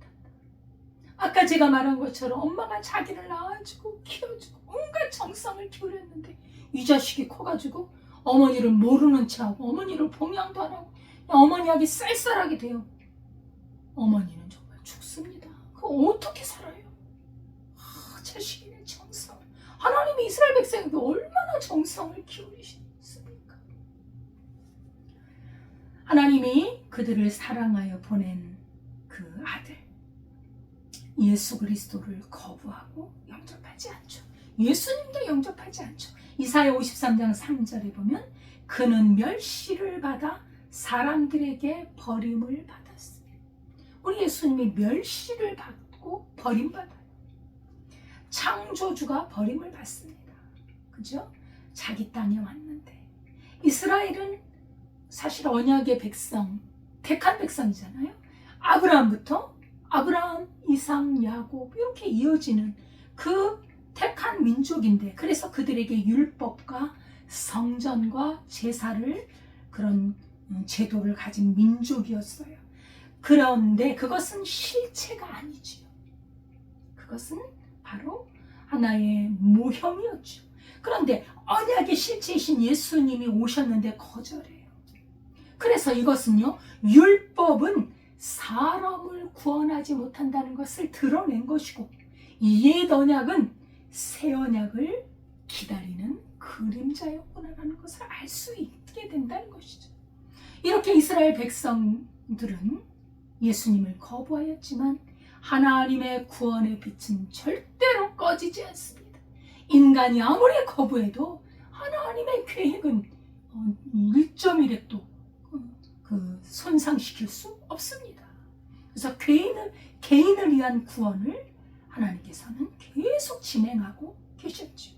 아까 제가 말한 것처럼 엄마가 자기를 낳아주고 키워주고 온갖 정성을 기울였는데 이 자식이 커가지고 어머니를 모르는 체하고 어머니를 봉양도 안 하고 어머니하기 쌀쌀하게 돼요. 어머니는 정말 죽습니다. 그거 어떻게 살아요? 자식의 정성. 하나님이 이스라엘 백성에게 얼마나 정성을 기울이셨습니까? 하나님이 그들을 사랑하여 보낸 그 아들 예수 그리스도를 거부하고 영접하지 않죠. 예수님도 영접하지 않죠. 이사야 53장 3절에 보면 그는 멸시를 받아 사람들에게 버림을 받았어요. 우리 예수님이 멸시를 받고 버림받아요. 창조주가 버림을 받습니다. 그죠? 자기 땅에 왔는데 이스라엘은 사실 언약의 백성, 택한 백성이잖아요. 아브라함부터 아브라함, 이삭, 야곱 이렇게 이어지는 그 택한 민족인데 그래서 그들에게 율법과 성전과 제사를 그런 제도를 가진 민족이었어요. 그런데 그것은 실체가 아니지요. 그것은 바로 하나의 모형이었죠. 그런데 언약의 실체이신 예수님이 오셨는데 거절해요. 그래서 이것은요, 율법은 사람을 구원하지 못한다는 것을 드러낸 것이고 이 옛 언약은 새 언약을 기다리는 그림자였구나라는 것을 알 수 있게 된다는 것이죠. 이렇게 이스라엘 백성들은 예수님을 거부하였지만 하나님의 구원의 빛은 절대로 꺼지지 않습니다. 인간이 아무리 거부해도 하나님의 계획은 1.1획도 손상시킬 수 없습니다. 그래서 개인을 위한 구원을 하나님께서는 계속 진행하고 계셨죠.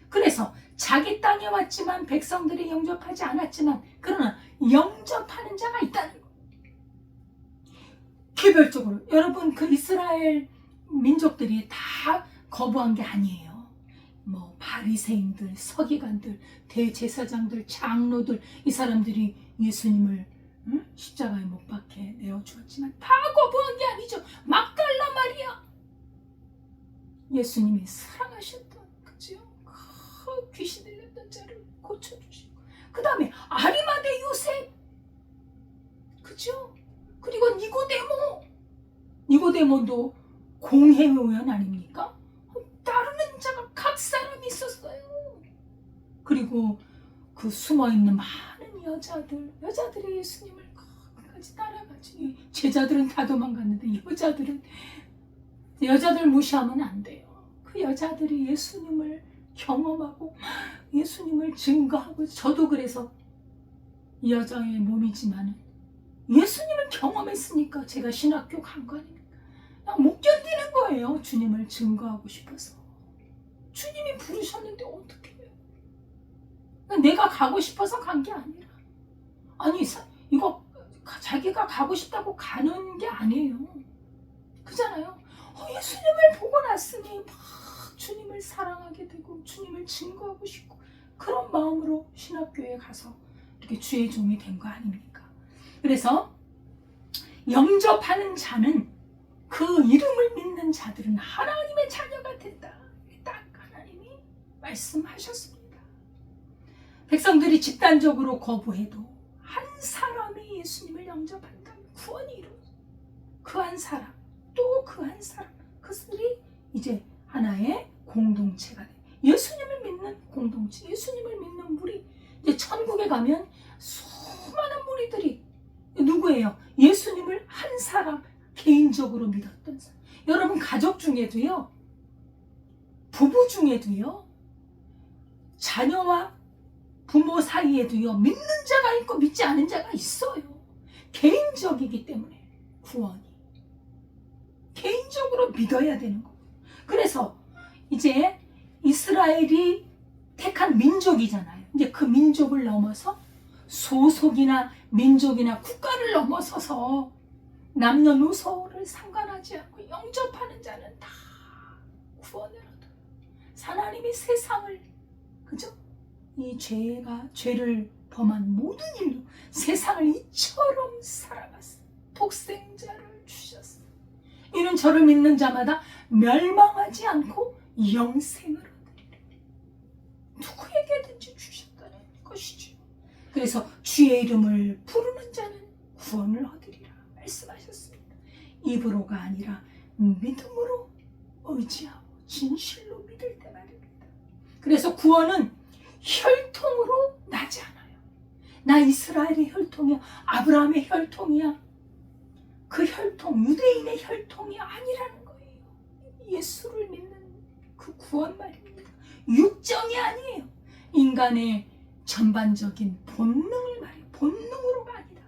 그래서 자기 땅에 왔지만 백성들이 영접하지 않았지만 그러나 영접하는 자가 있다는 거예요. 개별적으로 여러분 그 이스라엘 민족들이 다 거부한 게 아니에요. 뭐 바리새인들, 서기관들, 대제사장들, 장로들 이 사람들이 예수님을 응? 십자가에 못 박혀 내어 주었지만 다 거부한 게 아니죠. 막 달란 말이야. 예수님이 사랑하셨던 그죠? 그 귀신 들렸던 자를 고쳐주시고, 그 다음에 아리마대 요셉, 그죠? 그리고 니고데모도 공회의 의원 아닙니까? 따르는 자가 각 사람이 있었어요. 그리고 그 숨어있는 많은 여자들이 예수님을 끝까지 따라가지. 제자들은 다 도망갔는데 여자들 무시하면 안 돼요. 그 여자들이 예수님을 경험하고 예수님을 증거하고, 저도 그래서 이 여자의 몸이지만 예수님을 경험했으니까 제가 신학교 간 거 아닙니까? 못 견디는 거예요. 주님을 증거하고 싶어서. 주님이 부르셨는데 어떻게 해요? 내가 가고 싶어서 간 게 아니라, 아니 이거 자기가 가고 싶다고 가는 게 아니에요. 그잖아요. 예수님을 보고 났으니 막 주님을 사랑하게 되고 주님을 증거하고 싶고, 그런 마음으로 신학교에 가서 이렇게 주의 종이 된 거 아닙니까? 그래서 영접하는 자는, 그 이름을 믿는 자들은 하나님의 자녀가 된다. 딱 하나님이 말씀하셨습니다. 백성들이 집단적으로 거부해도 한 사람이 예수님을 영접한다면 구원이 이루어져. 그 한 사람, 또 그 한 사람, 그들이 이제 하나의 공동체가 돼. 예수님을 믿는 공동체, 예수님을 믿는 무리. 이제 천국에 가면 수많은 무리들이 누구예요? 예수님을 한 사람, 개인적으로 믿었던 사람. 여러분, 가족 중에도요, 부부 중에도요, 자녀와 부모 사이에도요, 믿는 자가 있고 믿지 않은 자가 있어요. 개인적이기 때문에 구원이 개인적으로 믿어야 되는 거예요. 그래서 이제 이스라엘이 택한 민족이잖아요. 이제 그 민족을 넘어서 소속이나 민족이나 국가를 넘어서서 남녀노소를 상관하지 않고 영접하는 자는 다 구원을 얻어요. 하나님이 세상을, 그죠? 이 죄를 범한 모든 인류, 세상을 이처럼 살아갔어요. 독생자를 주셨어요. 이는 저를 믿는 자마다 멸망하지 않고 영생을 얻으리라. 누구에게든지 주셨다는 것이죠. 그래서 주의 이름을 부르는 자는 구원을 얻으리라 말씀하셨습니다. 입으로가 아니라 믿음으로 의지하고 진실로 믿을 때 말입니다. 그래서 구원은 혈통으로 나지 않아요. 나 이스라엘의 혈통이야, 아브라함의 혈통이야, 그 혈통, 유대인의 혈통이 아니라는 거예요. 예수를 믿는 그 구원 말입니다. 육정이 아니에요. 인간의 전반적인 본능을 말해요. 본능으로가 아니다.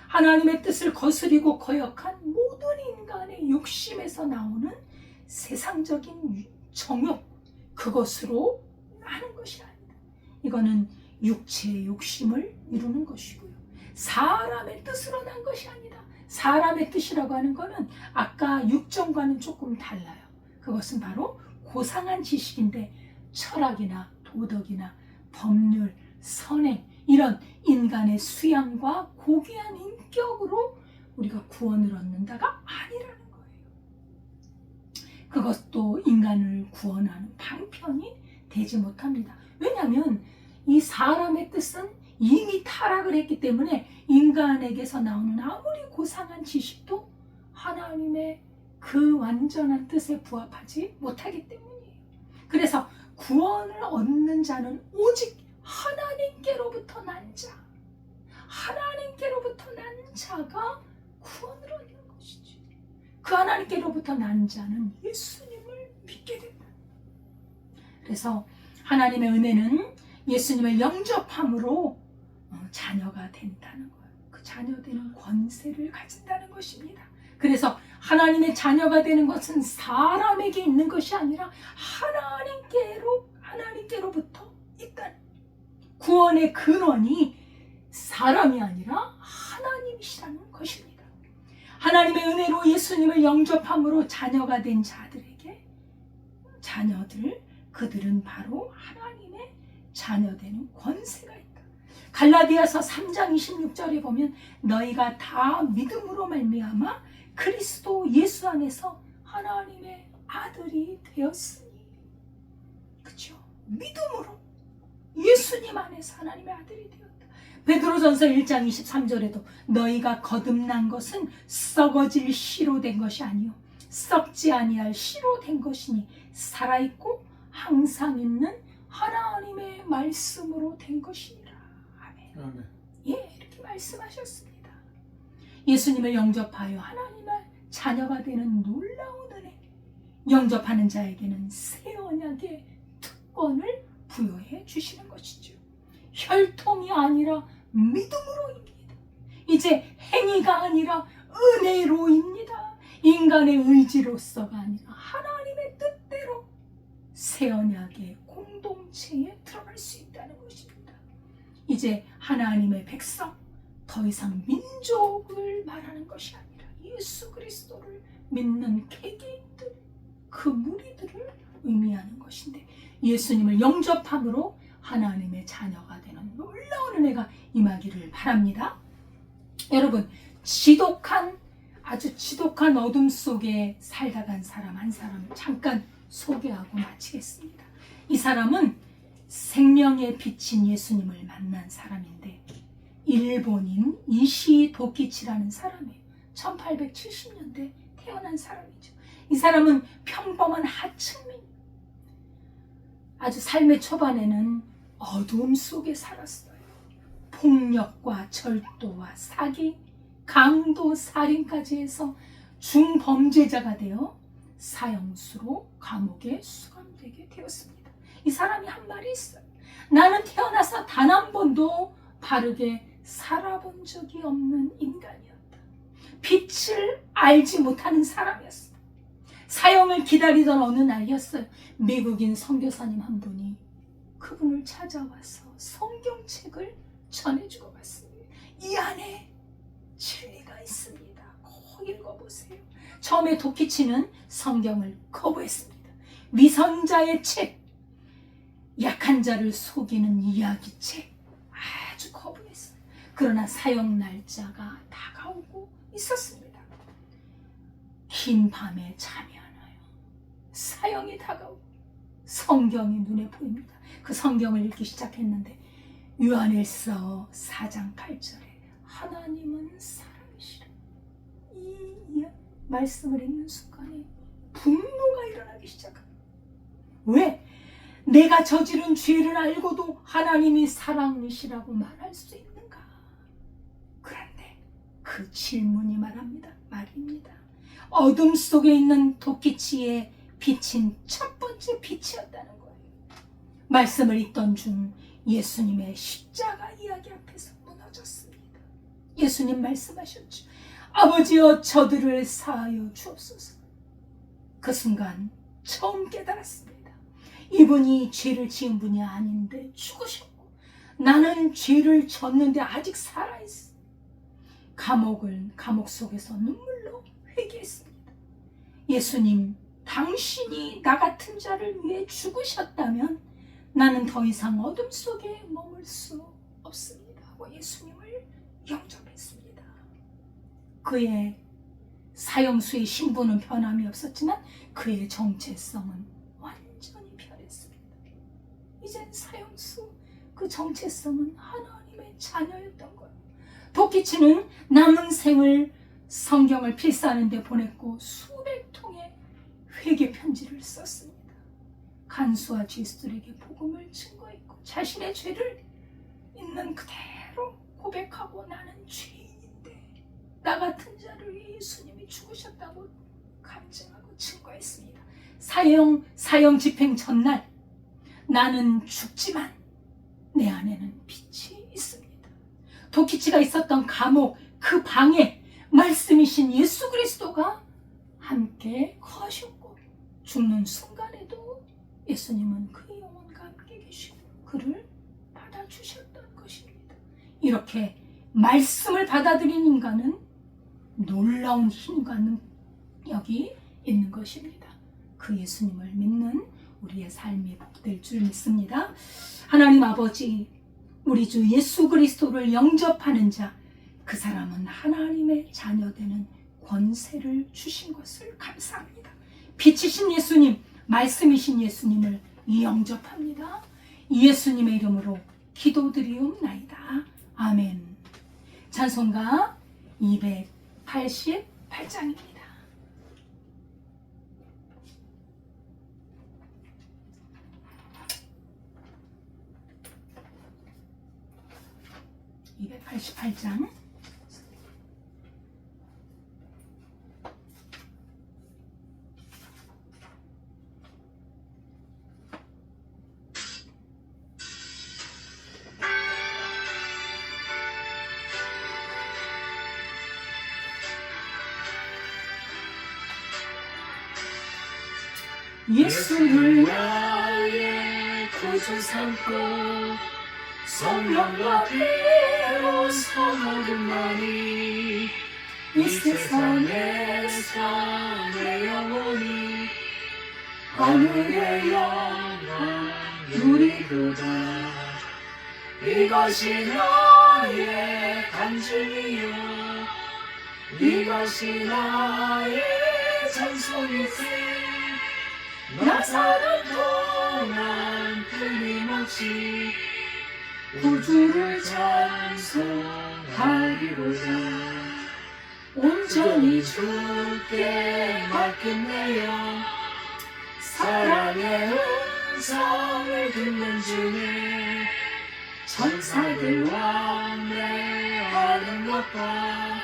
하나님의 뜻을 거스리고 거역한 모든 인간의 욕심에서 나오는 세상적인 정욕, 그것으로 나는 것이 아니다. 이거는 육체의 욕심을 이루는 것이고요. 사람의 뜻으로 난 것이 아니다. 사람의 뜻이라고 하는 것은 아까 육정과는 조금 달라요. 그것은 바로 고상한 지식인데, 철학이나 도덕이나 법률, 선행, 이런 인간의 수양과 고귀한 인격으로 우리가 구원을 얻는다가 아니라는 거예요. 그것도 인간을 구원하는 방편이 되지 못합니다. 왜냐하면 이 사람의 뜻은 이미 타락을 했기 때문에 인간에게서 나오는 아무리 고상한 지식도 하나님의 그 완전한 뜻에 부합하지 못하기 때문이에요. 그래서 구원을 얻는 자는 오직 하나님께로부터 난 자, 하나님께로부터 난 자가 구원을 얻는 것이지. 그 하나님께로부터 난 자는 예수님을 믿게 된다. 그래서 하나님의 은혜는 예수님을 영접함으로 자녀가 된다는 거예요. 그 자녀 되는 권세를 가진다는 것입니다. 그래서 하나님의 자녀가 되는 것은 사람에게 있는 것이 아니라 하나님께로부터 있다는, 구원의 근원이 사람이 아니라 하나님이시라는 것입니다. 하나님의 은혜로 예수님을 영접함으로 자녀가 된 자들에게, 그들은 바로 하나님의 자녀 되는 권세가 있다. 갈라디아서 3장 26절에 보면 너희가 다 믿음으로 말미암아 그리스도 예수 안에서 하나님의 아들이 되었으니. 그렇죠? 믿음으로 예수님 안에서 하나님의 아들이 되었다. 베드로전서 1장 23절에도 너희가 거듭난 것은 썩어질 씨로 된 것이 아니요 썩지 아니할 씨로 된 것이니 살아있고 항상 있는 하나님의 말씀으로 된 것이니라. 아멘. 아멘. 예, 이렇게 말씀하셨습니다. 예수님을 영접하여 하나님의 자녀가 되는 놀라운 은혜, 영접하는 자에게는 새 언약의 특권을 부여해 주시는 것이죠. 혈통이 아니라 믿음으로입니다. 이제 행위가 아니라 은혜로입니다. 인간의 의지로서가 아니라 하나님의 뜻대로 새 언약의 공동체에 들어갈 수 있다는 것입니다. 이제 하나님의 백성, 더 이상 민족을 말하는 것이 아니라 예수 그리스도를 믿는 개개인들, 그 무리들을 의미하는 것인데, 예수님을 영접함으로 하나님의 자녀가 되는 놀라운 은혜가 임하기를 바랍니다. 여러분, 아주 지독한 어둠 속에 살다 간 사람 한 사람을 잠깐 소개하고 마치겠습니다. 이 사람은 생명의 빛인 예수님을 만난 사람인데, 일본인 이시 도키치라는 사람이에요. 1870년대 태어난 사람이죠. 이 사람은 평범한 하층민, 아주 삶의 초반에는 어두움 속에 살았어요. 폭력과 절도와 사기, 강도, 살인까지 해서 중범죄자가 되어 사형수로 감옥에 수감되게 되었습니다. 이 사람이 한 말이 있어요. 나는 태어나서 단 한 번도 바르게 살아본 적이 없는 인간이었다. 빛을 알지 못하는 사람이었어. 사형을 기다리던 어느 날이었어요. 미국인 선교사님 한 분이 그분을 찾아와서 성경책을 전해주고 갔습니다. 이 안에 진리가 있습니다. 꼭 읽어보세요. 처음에 도키치는 성경을 거부했습니다. 위선자의 책, 약한 자를 속이는 이야기책, 아주 거부했어요. 그러나 사형 날짜가 다가오고 있었습니다. 긴 밤에 잠이 안 와요. 사형이 다가오고 성경이 눈에 보입니다. 그 성경을 읽기 시작했는데 요한일서 4장 8절에 하나님은 사랑이시라. 이 말씀을 읽는 순간에 분노가 일어나기 시작합니다. 왜? 내가 저지른 죄를 알고도 하나님이 사랑이시라고 말할 수 있는가? 그런데 그 질문이 말입니다. 어둠 속에 있는 도키치의 빛인 첫 번째 빛이었다는 거예요. 말씀을 읽던 중 예수님의 십자가 이야기 앞에서 무너졌습니다. 예수님 말씀하셨죠. 아버지여 저들을 사하여 주옵소서. 그 순간 처음 깨달았습니다. 이분이 죄를 지은 분이 아닌데 죽으셨고 나는 죄를 졌는데 아직 살아있어. 감옥 속에서 눈물로 회개했습니다. 예수님, 당신이 나 같은 자를 위해 죽으셨다면 나는 더 이상 어둠 속에 머물 수 없습니다 하고 예수님을 영접했습니다. 그의 사형수의 신분은 변함이 없었지만 그의 정체성은 완전히 변했습니다. 이젠 사형수, 그 정체성은 하나님의 자녀였던 거예요. 도키치는 남은 생을 성경을 필사하는 데 보냈고 수백 통의 회개 편지를 썼습니다. 간수와 죄수들에게 복음을 증거했고 자신의 죄를 있는 그대로 고백하고 나는 죄인인데 나 같은 자를 위해 예수님이 죽으셨다고 간증하고 증거했습니다. 사형 집행 전날 나는 죽지만 내 안에는 빛이 있습니다. 도키치가 있었던 감옥 그 방에 말씀이신 예수 그리스도가 함께 거하셨고 죽는 순간에도 예수님은 그의 영혼과 함께 계시고 그를 받아주셨던 것입니다. 이렇게 말씀을 받아들인 인간은 놀라운 힘과 능력이 있는 것입니다. 그 예수님을 믿는 우리의 삶이 복될 줄 믿습니다. 하나님 아버지, 우리 주 예수 그리스도를 영접하는 자, 그 사람은 하나님의 자녀되는 권세를 주신 것을 감사합니다. 빛이신 예수님, 말씀이신 예수님을 영접합니다. 예수님의 이름으로 기도드리옵나이다. 아멘. 찬송가 288장입니다. (288장) 예수를 나의 구주 삼고 성령과 피로 사모금하니 이 세상에서 내 영혼이 하늘의 영광 누리도다. 이것이 나의 간증이요 이것이 나의 찬송이세. 나 사는 동안 끊임없이 구주를 찬송하리로다. 온전히 주께 맡겼네요. 사랑의 음성을 듣는 중에 천사들 왕래하는 것과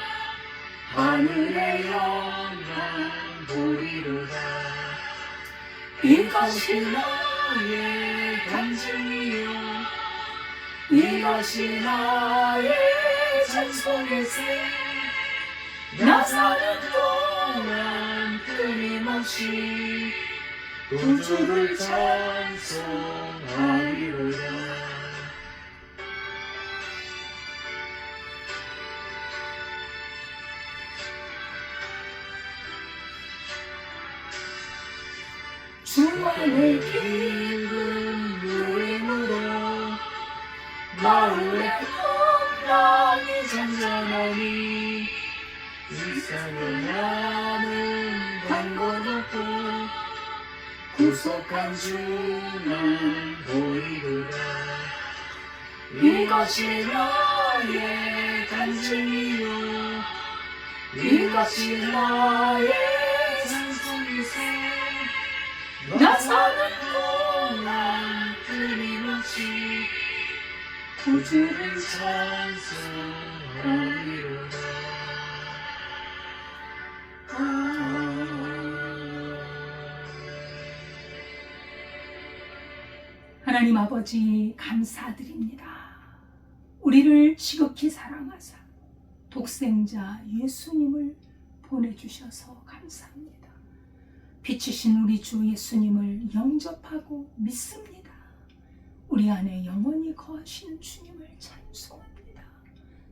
하늘의 영광 보리로다. 이것이 나의 간증이요 이것이 나의 찬송이세. 나 사는 동안 끊임없이 구주를 찬송하리로다. 주 안에 기쁜 누림으로 마음의 풍랑이 잔잔하니 이 세상에 나는 강건 없고 구속한 주만 보이리라. 이것이 나의 간증이요 이것이 나의 찬송이세. 나 사는 동안 끊임없이 구주를 찬송하리로다. 하나님 아버지 감사드립니다. 우리를 지극히 사랑하사 독생자 예수님을 보내주셔서 감사합니다. 빛이신 우리 주 예수님을 영접하고 믿습니다. 우리 안에 영원히 거하시는 주님을 찬송합니다.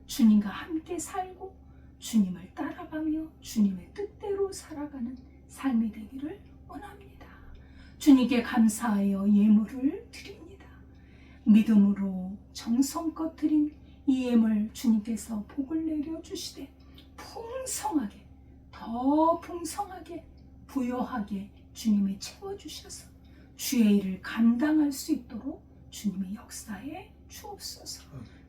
주님과 함께 살고 주님을 따라가며 주님의 뜻대로 살아가는 삶이 되기를 원합니다. 주님께 감사하여 예물을 드립니다. 믿음으로 정성껏 드린 이 예물 주님께서 복을 내려주시되 풍성하게 더 풍성하게 부요하게 주님이 채워주셔서 주의 일을 감당할 수 있도록 주님의 역사에 주옵소서.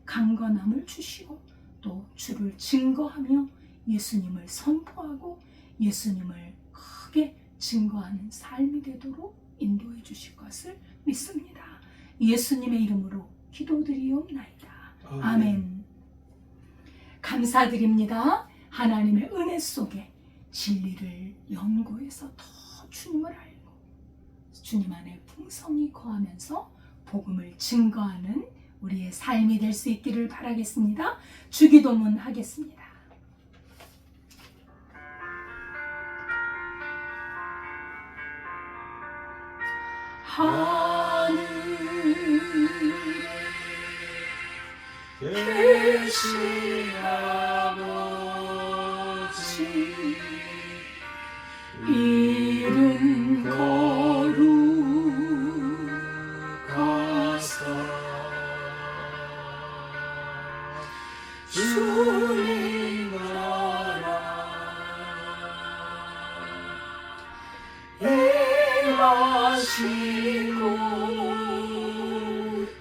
강건함을 주시고 또 주를 증거하며 예수님을 선포하고 예수님을 크게 증거하는 삶이 되도록 인도해 주실 것을 믿습니다. 예수님의 이름으로 기도드리옵나이다. 아멘. 감사드립니다. 하나님의 은혜 속에 진리를 연구해서 더 주님을 알고 주님 안에 풍성히 거하면서 복음을 증거하는 우리의 삶이 될 수 있기를 바라겠습니다. 주기도문 하겠습니다. 하늘에 계신 아버지 이름 거룩하사 주님 나라 행하시고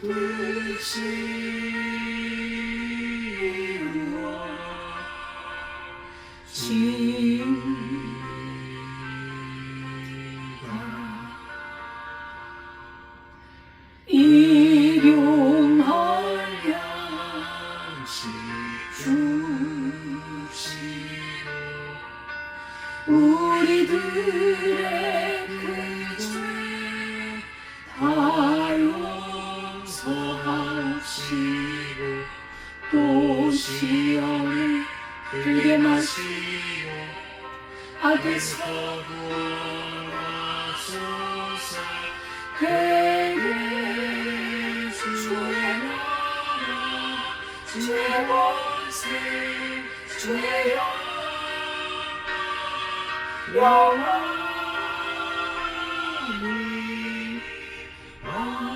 뜻이 이루어 일용할 양식 주시고 우리들의 그죄 다 용서하시고 또 시험에 들게 마시고 악에서 구원하소서 되게 주의 나라 주의 권세 주의 영원히 아멘.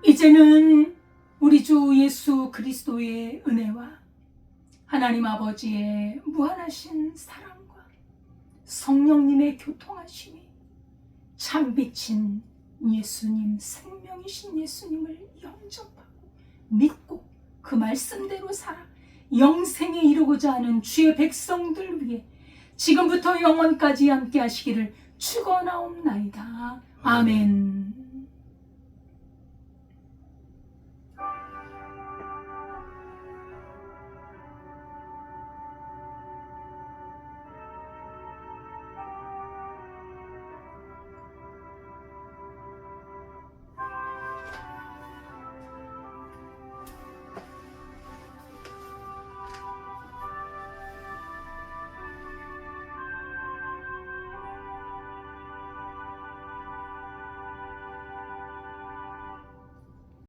이제는 우리 주 예수 그리스도의 은혜와 하나님 아버지의 무한하신 사랑과 성령님의 교통하심이 참빛인 예수님, 생명이신 예수님을 영접하고 믿고 그 말씀대로 살아 영생에 이르고자 하는 주의 백성들 위해 지금부터 영원까지 함께 하시기를 축원하옵나이다. 아멘.